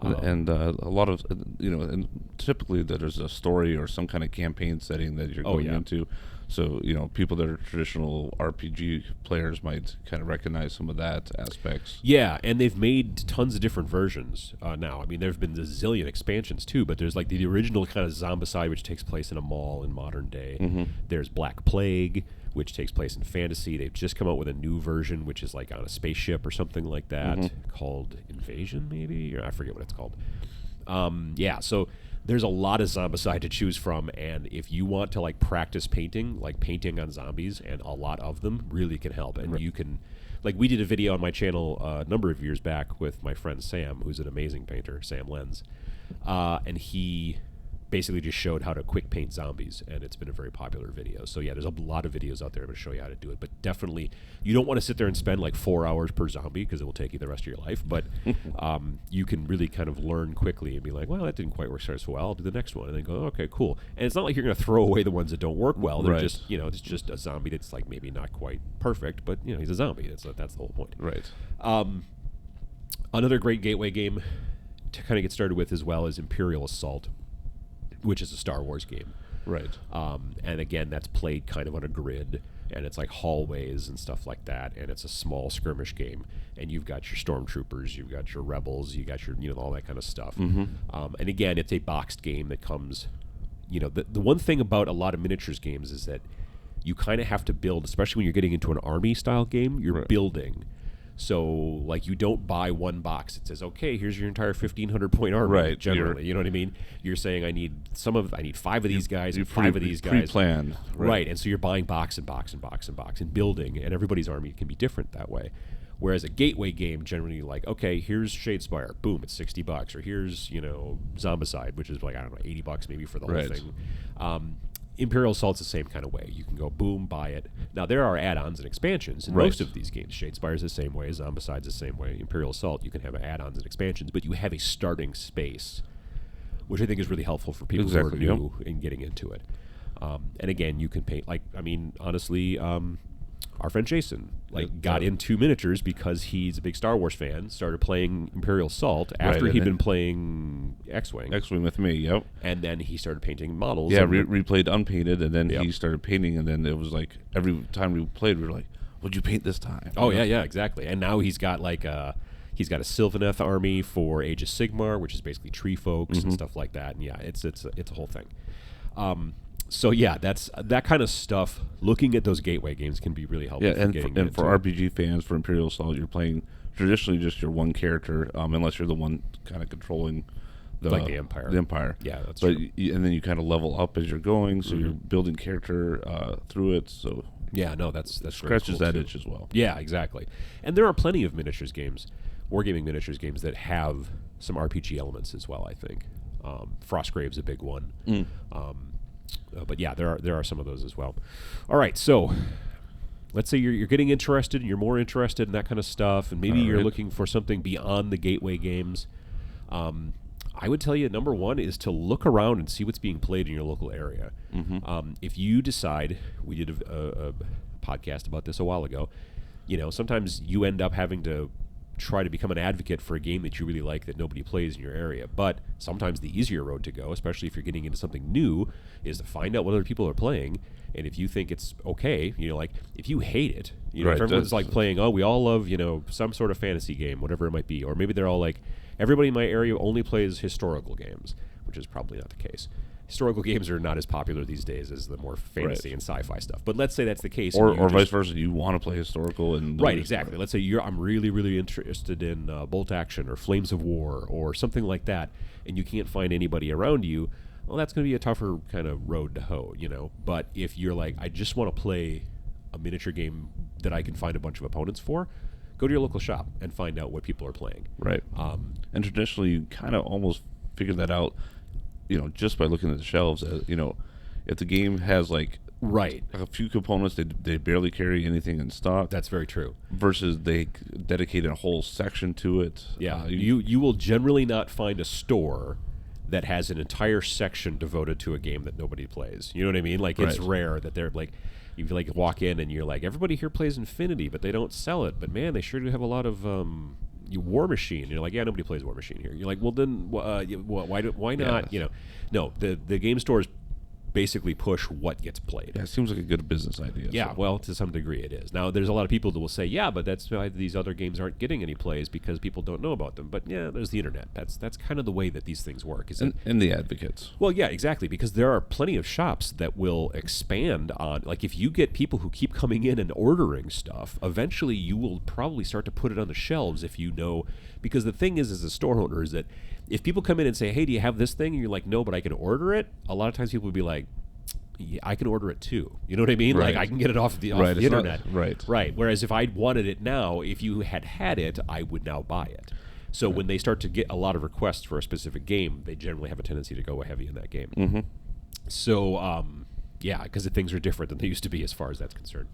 And a lot of, and typically there's a story or some kind of campaign setting that you're going into. So, people that are traditional RPG players might kind of recognize some of that aspects. Yeah, and they've made tons of different versions now. I mean, there have been a zillion expansions too, but there's like the original kind of Zombicide, which takes place in a mall in modern day. Mm-hmm. There's Black Plague, which takes place in fantasy. They've just come out with a new version, which is like on a spaceship or something like that, called Invasion, maybe? Or I forget what it's called. So there's a lot of Zombicide to choose from, and if you want to like practice painting, like painting on zombies, and a lot of them really can help. And you can, like, we did a video on my channel a number of years back with my friend Sam, who's an amazing painter, Sam Lenz, and he basically just showed how to quick paint zombies, and it's been a very popular video. So yeah, there's a lot of videos out there to show you how to do it, but definitely you don't want to sit there and spend like 4 hours per zombie because it will take you the rest of your life, but you can really kind of learn quickly and be like, well, that didn't quite work so well, I'll do the next one, and then go, okay, cool. And it's not like you're going to throw away the ones that don't work well. They're just, it's just a zombie that's like maybe not quite perfect, but he's a zombie. That's the whole point. Right. Another great gateway game to kind of get started with as well is Imperial Assault, which is a Star Wars game. Right. And again, that's played kind of on a grid, and it's like hallways and stuff like that, and it's a small skirmish game, and you've got your stormtroopers, you've got your rebels, you got your, all that kind of stuff. Mm-hmm. And again, it's a boxed game that comes, the one thing about a lot of miniatures games is that you kind of have to build, especially when you're getting into an army style game, you're building. So, like, you don't buy one box. It says, okay, here's your entire 1,500 point army. Right. Generally, you know what I mean? You're saying I need 5 of these guys and 5 of these guys. Pre-plan. Right. And so you're buying box and box and box and box and building, and everybody's army can be different that way. Whereas a gateway game, generally, like, okay, here's Shadespire, boom, it's $60, or here's Zombicide, which is like, I don't know, $80 maybe for the whole thing. Imperial Assault's the same kind of way. You can go, boom, buy it. Now, there are add-ons and expansions in most of these games. Shadespire's the same way, Zombicide's the same way. Imperial Assault, you can have add-ons and expansions, but you have a starting space, which I think is really helpful for people who are new in getting into it. And again, you can paint, like, I mean, honestly, our friend Jason got into miniatures because he's a big Star Wars fan, started playing Imperial Assault after he'd been playing X-Wing. X-Wing with me, yep. And then he started painting models. Yeah, replayed unpainted, and then he started painting, and then it was like every time we played, we were like, what'd you paint this time? Oh, yeah, exactly. And now he's got like he's got a Sylvaneth army for Age of Sigmar, which is basically tree folks and stuff like that. And yeah, it's a whole thing. So yeah, that's that kind of stuff. Looking at those gateway games can be really helpful. Yeah, and for RPG fans, for Imperial Assault, you're playing traditionally just your one character, unless you're the one kind of controlling like the Empire. The Empire. Yeah, that's but true. And then you kind of level up as you're going, so you're building character through it. So yeah, no, that's scratches very cool that too. itch as well. Yeah, exactly. And there are plenty of miniatures games, wargaming miniatures games that have some RPG elements as well. I think Frostgrave's a big one. But yeah, there are some of those as well. All right, so let's say you're getting interested and you're more interested in that kind of stuff, and maybe you're looking for something beyond the gateway games. I would tell you, number one is to look around and see what's being played in your local area. If you decide, we did a podcast about this a while ago, sometimes you end up having to try to become an advocate for a game that you really like that nobody plays in your area. But sometimes the easier road to go, especially if you're getting into something new, is to find out what other people are playing. And if you think it's okay, like if you hate it, if everyone's like playing, we all love, some sort of fantasy game, whatever it might be. Or maybe they're all like, everybody in my area only plays historical games, which is probably not the case. Historical games are not as popular these days as the more fantasy and sci-fi stuff. But let's say that's the case. Or vice versa. You want to play historical. And right, exactly. Let's say I'm really, really interested in Bolt Action or Flames of War or something like that, and you can't find anybody around you. Well, that's going to be a tougher kind of road to hoe, But if you're like, I just want to play a miniature game that I can find a bunch of opponents for, go to your local shop and find out what people are playing. Right. And traditionally, you kind of almost figure that out, just by looking at the shelves. If the game has like a few components, they barely carry anything in stock. That's very true. Versus they dedicate a whole section to it. Yeah, you will generally not find a store that has an entire section devoted to a game that nobody plays. You know what I mean? Like it's rare that they're like, you like walk in and you're like, everybody here plays Infinity, but they don't sell it. But man, they sure do have a lot of War Machine. And you're like, yeah, nobody plays War Machine here. You're like, well then, why not? No, the game stores basically push what gets played. Yeah, it seems like a good business idea. Yeah, well, to some degree it is. Now, there's a lot of people that will say, yeah, but that's why these other games aren't getting any plays because people don't know about them. But yeah, there's the internet. That's kind of the way that these things work. And the advocates. Well, yeah, exactly, because there are plenty of shops that will expand on, like if you get people who keep coming in and ordering stuff, eventually you will probably start to put it on the shelves if you know, because the thing is, as a store owner, is that if people come in and say, hey, do you have this thing? And you're like, no, but I can order it. A lot of times people would be like, yeah, I can order it too. You know what I mean? Right. Like I can get it off the internet. Right. Whereas if I wanted it now, if you had it, I would now buy it. So when they start to get a lot of requests for a specific game, they generally have a tendency to go heavy in that game. So yeah, because things are different than they used to be as far as that's concerned.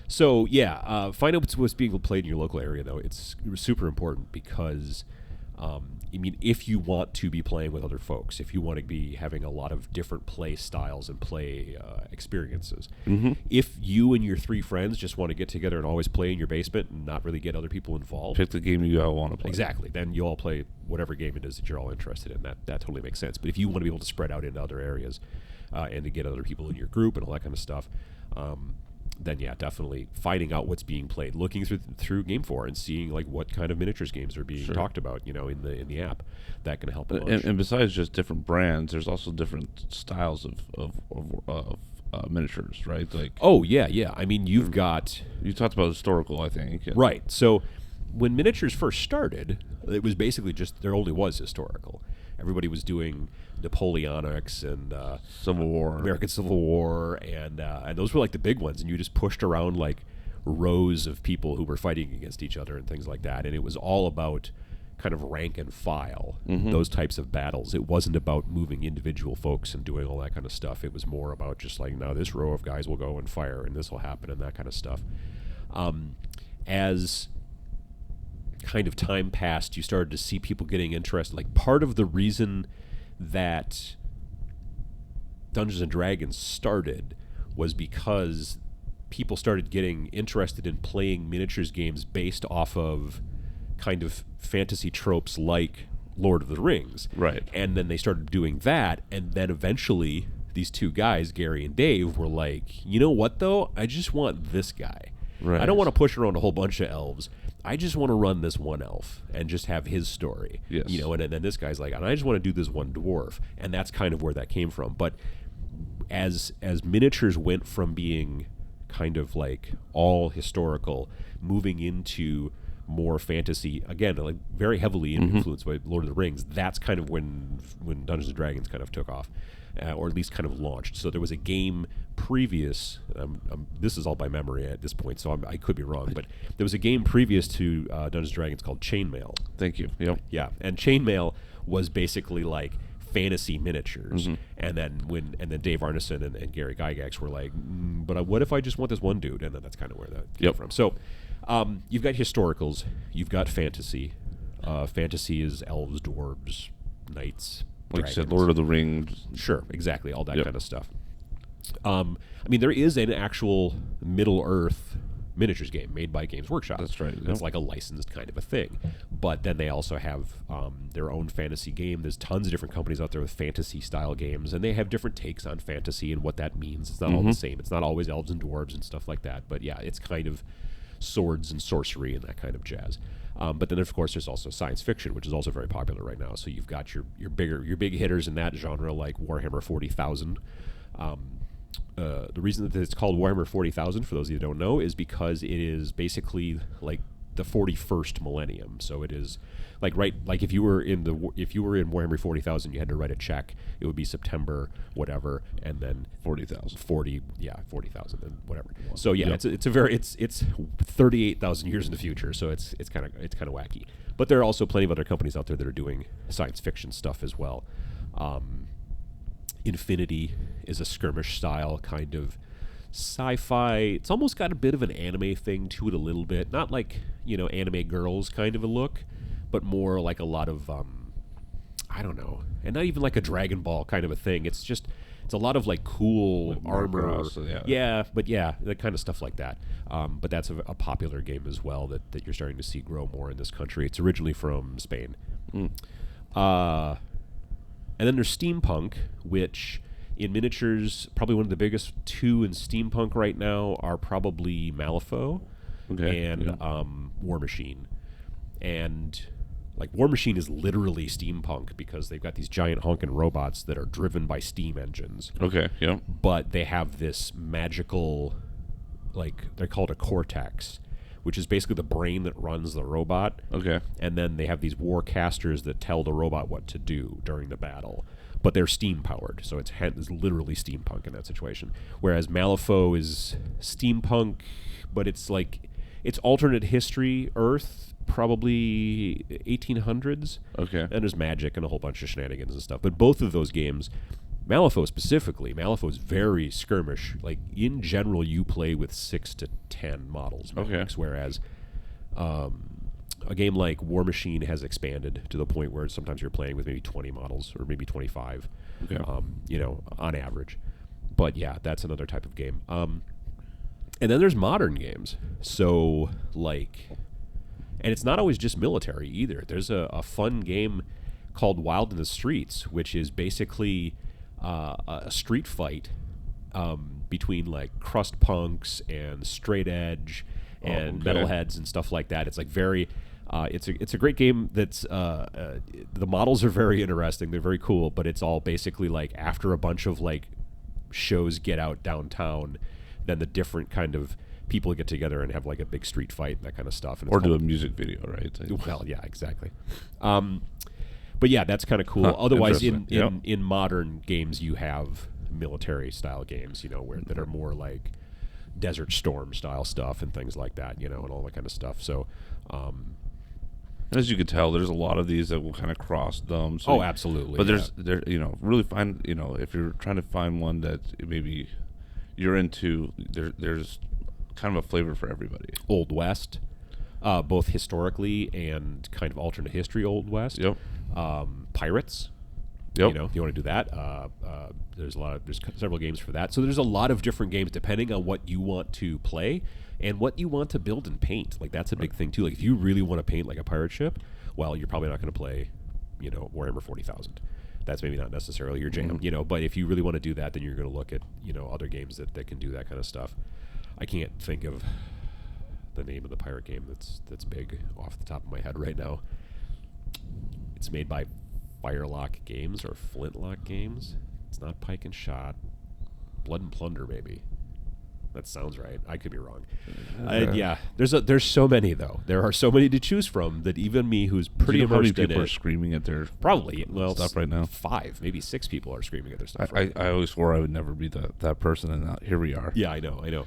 So yeah, find out what's being played in your local area, though. It's super important because if you want to be playing with other folks, if you want to be having a lot of different play styles and play experiences, if you and your three friends just want to get together and always play in your basement and not really get other people involved, pick the game you all want to play. Exactly. Then you all play whatever game it is that you're all interested in. That totally makes sense. But if you want to be able to spread out into other areas and to get other people in your group and all that kind of stuff, then yeah, definitely finding out what's being played, looking through GameFor and seeing like what kind of miniatures games are being talked about, in the app, that can help a bunch. And besides just different brands, there's also different styles of miniatures, right? Like yeah. I mean, you talked about historical, I think. Right. So when miniatures first started, it was basically just there only was historical. Everybody was doing Napoleonics and Civil War, American Civil War, and those were like the big ones. And you just pushed around like rows of people who were fighting against each other and things like that. And it was all about kind of rank and file, those types of battles. It wasn't about moving individual folks and doing all that kind of stuff. It was more about just like, now this row of guys will go and fire, and this will happen, and that kind of stuff. As kind of time passed, you started to see people getting interested. Like part of the reason that Dungeons and Dragons started was because people started getting interested in playing miniatures games based off of kind of fantasy tropes like Lord of the Rings. Right. And then they started doing that, and then eventually these two guys, Gary and Dave, were like, you know what though? I just want this guy. Right. I don't want to push around a whole bunch of elves. I just want to run this one elf and just have his story. Yes. And then this guy's like, and I just want to do this one dwarf. And that's kind of where that came from. But as miniatures went from being kind of like all historical, moving into more fantasy, again, like very heavily influenced by Lord of the Rings, that's kind of when Dungeons and Dragons kind of took off, or at least kind of launched. So there was a game previous. This is all by memory at this point, so I could be wrong, but there was a game previous to Dungeons and Dragons called Chainmail. Thank you. Yep. Yeah, and Chainmail was basically like fantasy miniatures, and then Dave Arneson and Gary Gygax were like, but what if I just want this one dude? And then that's kind of where that came from. So you've got historicals, you've got fantasy. Fantasy is elves, dwarves, knights, like dragons. you said, Lord of the Rings. Sure, exactly, all that kind of stuff. I mean, there is an actual Middle Earth miniatures game made by Games Workshop. That's right. It's like a licensed kind of a thing. But then they also have their own fantasy game. There's tons of different companies out there with fantasy-style games, and they have different takes on fantasy and what that means. It's not all the same. It's not always elves and dwarves and stuff like that. But yeah, it's kind of swords and sorcery and that kind of jazz. But then, of course, there's also science fiction, which is also very popular right now. So you've got your big hitters in that genre, like Warhammer 40,000. The reason that it's called Warhammer 40,000, for those of you who don't know, is because it is basically like the 41st millennium. So it is like if you were in Warhammer 40,000, you had to write a check. It would be September whatever, and then 40,000, and whatever. So yeah, it's 38,000 years in the future. So it's kind of wacky. But there are also plenty of other companies out there that are doing science fiction stuff as well. Infinity is a skirmish style kind of sci-fi. It's almost got a bit of an anime thing to it a little bit. Not like, anime girls kind of a look, but more like a lot of I don't know. And not even like a Dragon Ball kind of a thing. It's a lot of like cool like armor. Yeah, that kind of stuff like that. But that's a popular game as well that you're starting to see grow more in this country. It's originally from Spain. And then there's steampunk, which in miniatures, probably one of the biggest two in steampunk right now are probably Malifaux and War Machine. And like War Machine is literally steampunk because they've got these giant honking robots that are driven by steam engines. Okay, yeah. But they have this magical, like they're called a cortex, which is basically the brain that runs the robot. Okay. And then they have these war casters that tell the robot what to do during the battle. But they're steam-powered, so it's literally steampunk in that situation. Whereas Malifaux is steampunk, but it's like, it's alternate history Earth, probably 1800s. Okay. And there's magic and a whole bunch of shenanigans and stuff. But both of those games, Malifaux specifically, Malifaux is very skirmish. Like, in general, you play with 6 to 10 models. Max, whereas a game like War Machine has expanded to the point where sometimes you're playing with maybe 20 models or maybe 25, on average. But yeah, that's another type of game. And then there's modern games. So, like, and it's not always just military either. There's a fun game called Wild in the Streets, which is basically a street fight between like crust punks and straight edge and metalheads and stuff like that. It's like very it's a great game that's the models are very interesting, they're very cool, but it's all basically like after a bunch of like shows get out downtown, then the different kind of people get together and have like a big street fight and that kind of stuff. And or do a music video, right? Well, yeah, exactly. But yeah, that's kind of cool. Otherwise, in modern games, you have military style games, that are more like Desert Storm style stuff and things like that, and all that kind of stuff. So, as you can tell, there's a lot of these that will kind of cross them. So absolutely. But really find, if you're trying to find one that maybe you're into, there's kind of a flavor for everybody. Old West, both historically and kind of alternate history Old West. Yep. Pirates. Yep. If you want to do that, there's several games for that. So there's a lot of different games depending on what you want to play and what you want to build and paint. Like that's a big thing too. Like if you really want to paint like a pirate ship, well, you're probably not going to play, Warhammer 40,000. That's maybe not necessarily your jam, But if you really want to do that, then you're going to look at other games that can do that kind of stuff. I can't think of the name of the pirate game that's big off the top of my head right now. It's made by Firelock Games or Flintlock Games. It's not Pike and Shot. Blood and Plunder, maybe. That sounds right. I could be wrong. Yeah, there's so many though. There are so many to choose from that even me, who's pretty immersed in it. How many people are screaming at their stuff right now? 5, maybe 6 people are screaming at their stuff. I always swore I would never be that person, and here we are. Yeah, I know.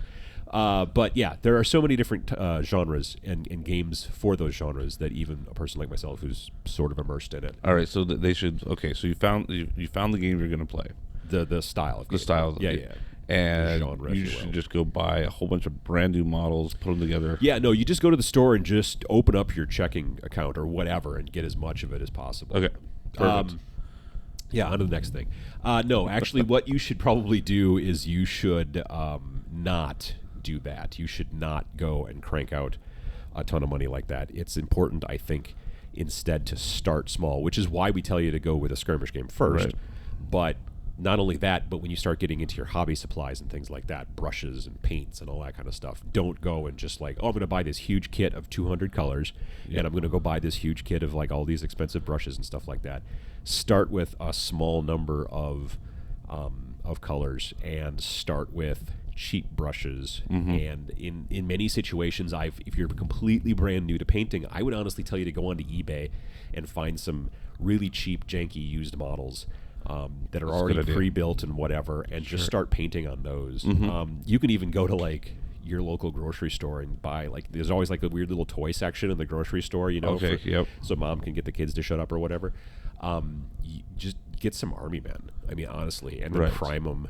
But yeah, there are so many different genres and games for those genres that even a person like myself, who's sort of immersed in it. All right, so they should. Okay, so you found the game you're going to play. The style of the style. Yeah. And genre, you should just go buy a whole bunch of brand new models, put them together. Yeah, no, you just go to the store and just open up your checking account or whatever and get as much of it as possible. Okay, perfect. Yeah, on to the next thing. No, actually, what you should probably do is you should not do that. You should not go and crank out a ton of money like that. It's important, I think, instead to start small, which is why we tell you to go with a skirmish game first. Right. But not only that, but when you start getting into your hobby supplies and things like that, brushes and paints and all that kind of stuff, don't go and just like, oh, I'm going to buy this huge kit of 200 colors, and I'm going to go buy this huge kit of like all these expensive brushes and stuff like that. Start with a small number of colors and start with cheap brushes. And in many situations, if you're completely brand new to painting, I would honestly tell you to go onto eBay and find some really cheap, janky used models that are already pre-built and whatever, and just start painting on those. You can even go to like your local grocery store and buy, like, there's always like a weird little toy section in the grocery store, so mom can get the kids to shut up or whatever. You just get some army men, I mean, honestly, and then prime them,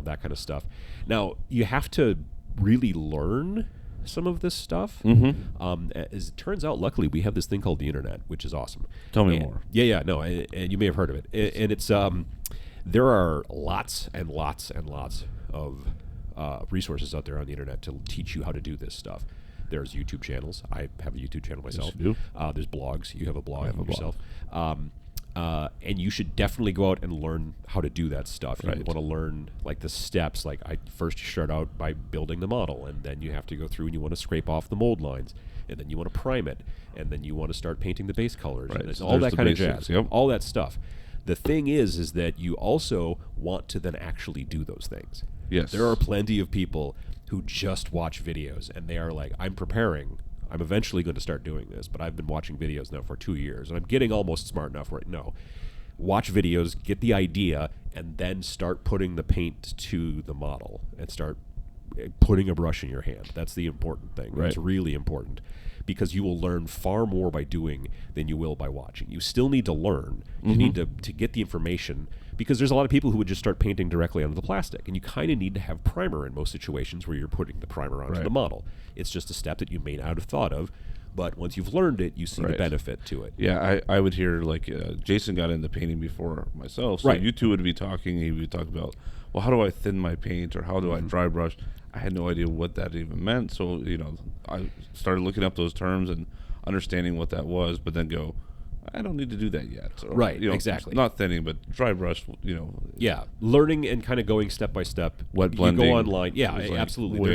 that kind of stuff. Now, you have to really learn some of this stuff. As it turns out, luckily, we have this thing called the internet, which is awesome. Tell me more. Yeah, no, and you may have heard of it. And it's there are lots and lots and lots of resources out there on the internet to teach you how to do this stuff. There's YouTube channels. I have a YouTube channel myself. Yes, you do. There's blogs. You have a blog yourself. And you should definitely go out and learn how to do that stuff. You want to learn like the steps. Like I first start out by building the model, and then you have to go through and you want to scrape off the mold lines, and then you want to prime it, and then you want to start painting the base colors, and all that kind of jazz, all that stuff. The thing is that you also want to then actually do those things. Yes. There are plenty of people who just watch videos, and they are like, I'm preparing. I'm eventually going to start doing this, but I've been watching videos now for 2 years, and I'm getting almost smart enough where, no, watch videos, get the idea, and then start putting the paint to the model and start putting a brush in your hand. That's the important thing. Right. That's really important, because you will learn far more by doing than you will by watching. You still need to learn. You need to get the information, because there's a lot of people who would just start painting directly onto the plastic, and you kind of need to have primer in most situations where you're putting the primer onto the model. It's just a step that you may not have thought of, but once you've learned it, you see the benefit to it. Yeah, I would hear, like, Jason got into painting before myself, so you two would be talking, and he would talk about, well, how do I thin my paint, or how do I dry brush? I had no idea what that even meant, so, I started looking up those terms and understanding what that was, but then go, I don't need to do that yet. So, exactly. Not thinning, but dry brush, Yeah, learning and kind of going step by step. Wet blending. You go online. Yeah, absolutely.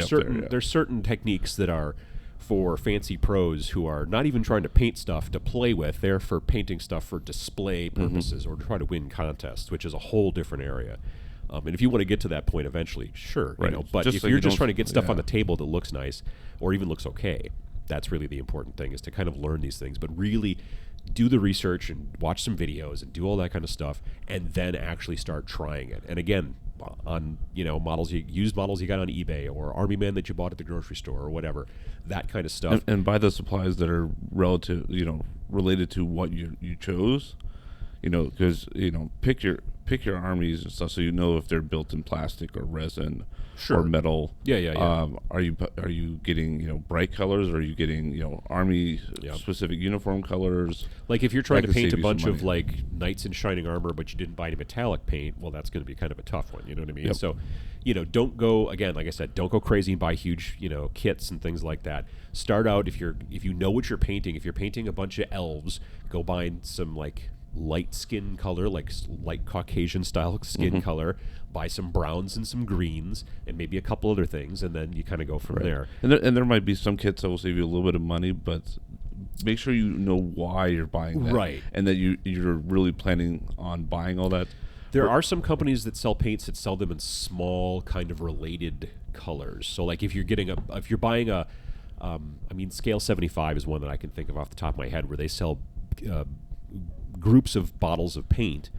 There's certain techniques that are for fancy pros who are not even trying to paint stuff to play with. They're for painting stuff for display purposes or to try to win contests, which is a whole different area. And if you want to get to that point eventually, sure. But if you're just trying to get stuff on the table that looks nice or even looks okay, that's really the important thing, is to kind of learn these things, but really do the research and watch some videos and do all that kind of stuff, and then actually start trying it. And again, on used models you got on eBay, or Army Men that you bought at the grocery store, or whatever, that kind of stuff. And buy the supplies that are related to what you chose. Because pick your armies and stuff, so if they're built in plastic or resin or metal. Yeah. Are you getting bright colors, or are you getting army specific uniform colors? Like if you're trying to paint a bunch of like knights in shining armor, but you didn't buy any metallic paint, well, that's going to be kind of a tough one. You know what I mean? Yep. So, don't go, again, like I said, don't go crazy and buy huge kits and things like that. Start out, if you know what you're painting. If you're painting a bunch of elves, go buy some like light skin color, like light Caucasian style skin color, buy some browns and some greens and maybe a couple other things, and then you kind of go from there. And there might be some kits that will save you a little bit of money, but make sure you know why you're buying that, and that you're really planning on buying all that. There are some companies that sell paints that sell them in small, kind of related colors. So, like if you're buying a, Scale 75 is one that I can think of off the top of my head, where they sell groups of bottles of paint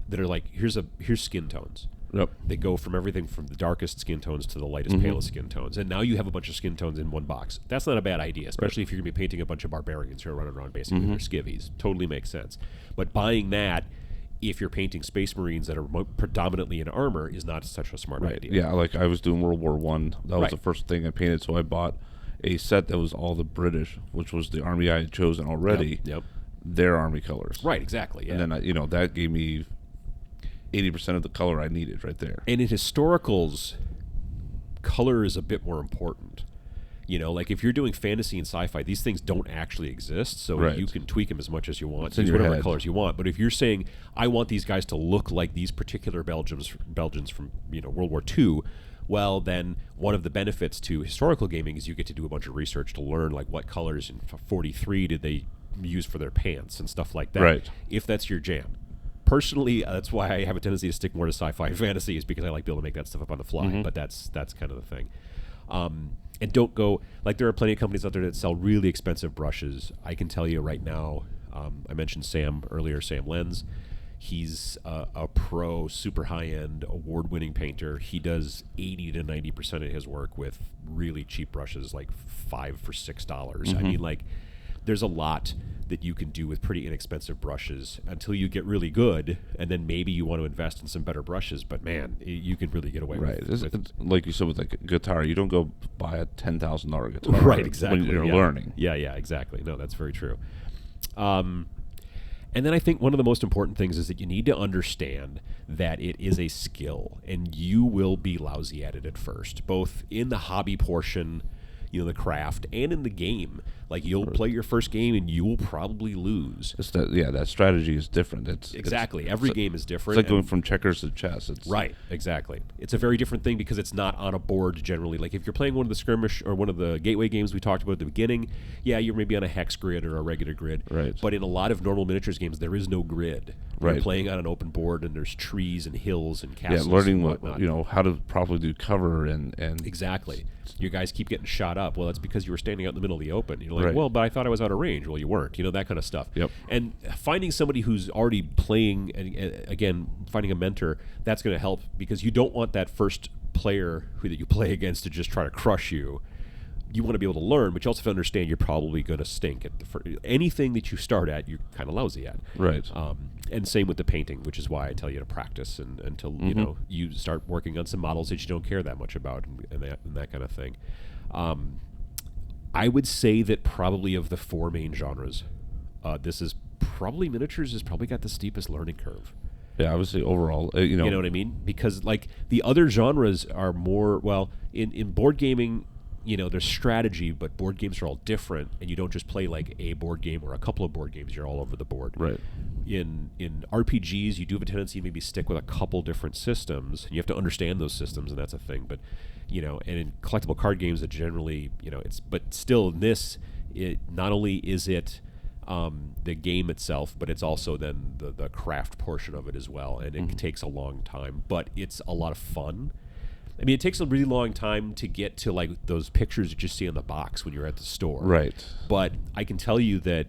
that are like, here's skin tones. Yep. They go from everything from the darkest skin tones to the lightest, palest skin tones. And now you have a bunch of skin tones in one box. That's not a bad idea, especially if you're going to be painting a bunch of barbarians who are running around basically with their skivvies. Totally makes sense. But buying that, if you're painting Space Marines that are predominantly in armor, is not such a smart idea. Yeah, like I was doing World War I. That was the first thing I painted, so I bought a set that was all the British, which was the army I had chosen already, their army colors. Right, exactly. Yeah. And then, that gave me 80% of the color I needed right there. And in historicals, color is a bit more important. Like if you're doing fantasy and sci-fi, these things don't actually exist, so you can tweak them as much as you want, use whatever colors you want. But if you're saying, I want these guys to look like these particular Belgians from World War II, well, then one of the benefits to historical gaming is you get to do a bunch of research to learn like what colors in 43 did they use for their pants and stuff like that. Right. If that's your jam. Personally, that's why I have a tendency to stick more to sci-fi and fantasy, is because I like being able to make that stuff up on the fly. But that's kind of the thing. And don't go, like there are plenty of companies out there that sell really expensive brushes. I can tell you right now, I mentioned Sam earlier, Sam Lenz. He's a pro, super high-end, award-winning painter. He does 80 to 90% of his work with really cheap brushes, like $5 for $6. I mean, like, there's a lot that you can do with pretty inexpensive brushes until you get really good, and then maybe you want to invest in some better brushes. But man, you can really get away with it. Like you said with like a guitar, you don't go buy a $10,000 guitar. Right, exactly. When you're learning. Yeah, exactly. No, that's very true. And then I think one of the most important things is that you need to understand that it is a skill, and you will be lousy at it at first, both in the hobby portion, the craft, and in the game. Like you'll play your first game and you will probably lose. It's that strategy is different. Every game is different. It's like going from checkers to chess. Right, exactly. It's a very different thing because it's not on a board generally. Like if you're playing one of the skirmish or one of the gateway games we talked about at the beginning, you're maybe on a hex grid or a regular grid. Right. But in a lot of normal miniatures games, there is no grid. You're playing on an open board and there's trees and hills and castles. Yeah, learning how to properly do cover and exactly. Your guys keep getting shot up. Well, that's because you were standing out in the middle of the open. You're like, well, but I thought I was out of range. Well, you weren't. That kind of stuff. Yep. And finding somebody who's already playing, and again, finding a mentor, that's going to help, because you don't want that first player that you play against to just try to crush you. You want to be able to learn, but you also have to understand you're probably going to stink at anything that you start at. You're kind of lousy at. Right. And same with the painting, which is why I tell you to practice until you start working on some models that you don't care that much about and that kind of thing. I would say that probably of the four main genres, this is probably miniatures has probably got the steepest learning curve. Yeah, I would say overall, you know what I mean? Because like the other genres are more in board gaming. There's strategy, but board games are all different, and you don't just play like a board game or a couple of board games. You're all over the board. Right. In RPGs, you do have a tendency to maybe stick with a couple different systems. You have to understand those systems, and that's a thing. But and in collectible card games, it generally but still in this, it not only is it the game itself, but it's also then the craft portion of it as well, and it takes a long time, but it's a lot of fun. I mean, it takes a really long time to get to like those pictures that you see in the box when you're at the store. Right. But I can tell you that,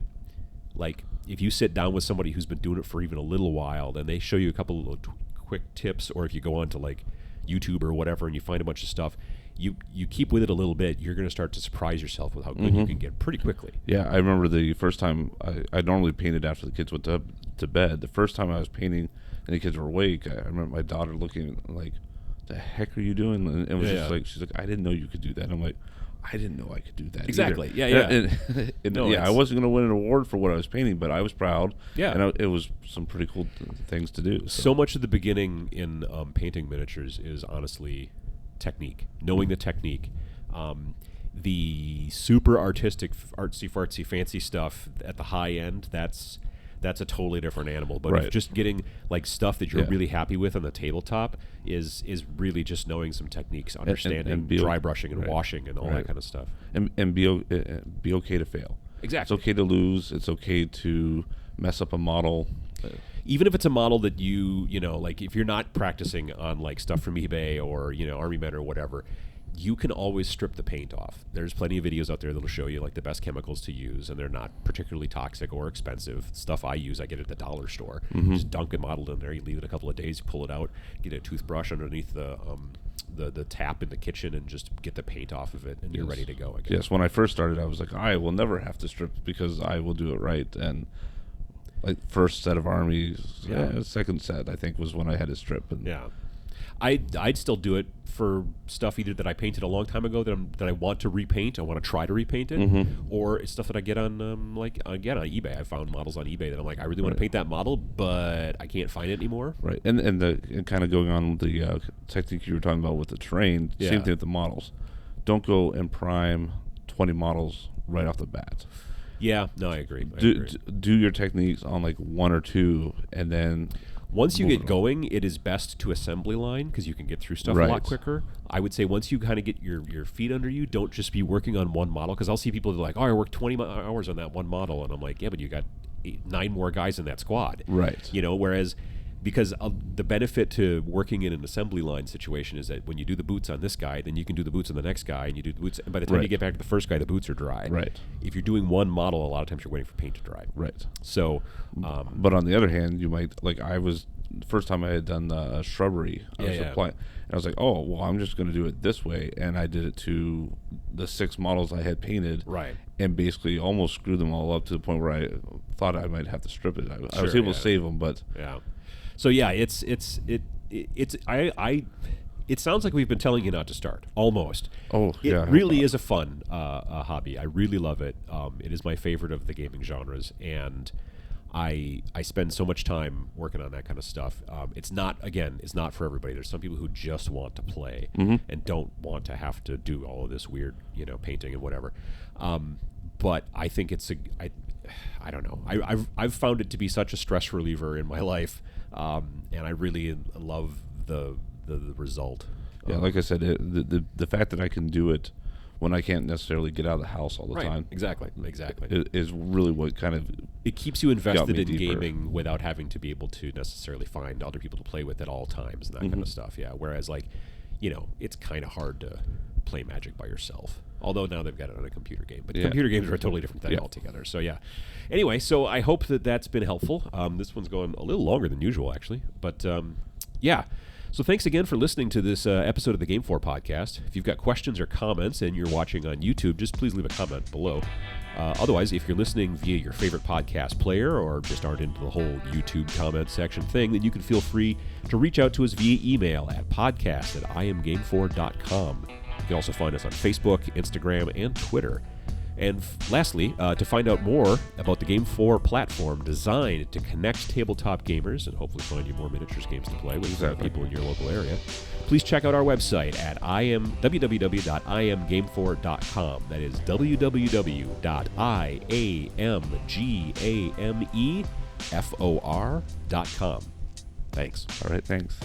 like, if you sit down with somebody who's been doing it for even a little while, then they show you a couple of little quick tips, or if you go on to like YouTube or whatever and you find a bunch of stuff, you keep with it a little bit, you're going to start to surprise yourself with how good you can get pretty quickly. Yeah, I remember the first time I normally painted after the kids went to bed. The first time I was painting and the kids were awake, I remember my daughter looking like, the heck are you doing? And it was just like, she's like, I didn't know you could do that. And I'm like, I didn't know I could do that. Exactly. Either. Yeah. And I wasn't going to win an award for what I was painting, but I was proud. Yeah. And it was some pretty cool things to do. So much of the beginning in painting miniatures is honestly technique, knowing the technique. The super artistic, artsy-fartsy, fancy stuff at the high end, that's a totally different animal. But if just getting like stuff that you're really happy with on the tabletop is really just knowing some techniques, understanding and dry brushing and washing and all that kind of stuff. And be okay to fail. Exactly. It's okay to lose. It's okay to mess up a model. Even if it's a model that you know, like if you're not practicing on like stuff from eBay or, you know, Army Men or whatever, you can always strip the paint off. There's plenty of videos out there that'll show you like the best chemicals to use, and they're not particularly toxic or expensive. Stuff I use, I get at the dollar store. Just dunk a model in there. You leave it a couple of days, you pull it out, get a toothbrush underneath the tap in the kitchen, and just get the paint off of it, and you're ready to go again. Yes, when I first started, I was like, I will never have to strip because I will do it right. And like first set of armies, second set I think was when I had to strip. And yeah, I'd still do it for stuff either that I painted a long time ago that I want to repaint. I want to try to repaint it, or it's stuff that I get on like again on eBay. I found models on eBay that I'm like, I really want to paint that model, but I can't find it anymore. Right, and kind of going on the technique you were talking about with the terrain. Same thing with the models. Don't go and prime 20 models right off the bat. Yeah, no, I agree. Do your techniques on like one or two, and then once you get going, it is best to assembly line because you can get through stuff a lot quicker. I would say once you kind of get your feet under you, don't just be working on one model, because I'll see people that are like, oh, I worked 20 hours on that one model, and I'm like, yeah, but you got 9 more guys in that squad. Right. You know, whereas because the benefit to working in an assembly line situation is that when you do the boots on this guy, then you can do the boots on the next guy, and you do the boots, and by the time you get back to the first guy, the boots are dry. Right. If you're doing one model, a lot of times you're waiting for paint to dry. Right. So, but on the other hand, you might, like I was, the first time I had done shrubbery, I was applying, and I was like, oh, well, I'm just going to do it this way, and I did it to the 6 models I had painted, and basically almost screwed them all up to the point where I thought I might have to strip it. I was able to save them, but so yeah, it sounds like we've been telling you not to start, almost. Oh, yeah. It really is a fun hobby. I really love it. It is my favorite of the gaming genres, and I spend so much time working on that kind of stuff. It's not for everybody. There's some people who just want to play and don't want to have to do all of this weird, you know, painting and whatever. But I think I don't know. I've found it to be such a stress reliever in my life, and I really love the result. Yeah, like I said, the fact that I can do it when I can't necessarily get out of the house all the time. Exactly. Is really what kind of... It keeps you invested in gaming without having to be able to necessarily find other people to play with at all times and that kind of stuff, Whereas, like, you know, it's kind of hard to play Magic by yourself. Although now they've got it on a computer game. But computer games are a totally different thing altogether. So, yeah. Anyway, so I hope that's been helpful. This one's going a little longer than usual, actually. But, yeah. So thanks again for listening to this episode of the GameFor Podcast. If you've got questions or comments and you're watching on YouTube, just please leave a comment below. Otherwise, if you're listening via your favorite podcast player or just aren't into the whole YouTube comment section thing, then you can feel free to reach out to us via email at podcast@iamgamefor.com. You can also find us on Facebook, Instagram, and Twitter. And lastly, to find out more about the GameFor platform designed to connect tabletop gamers and hopefully find you more miniatures games to play with people in your local area, please check out our website at www.iamgamefor.com. That is www.iamgamefor.com. Thanks. All right, thanks.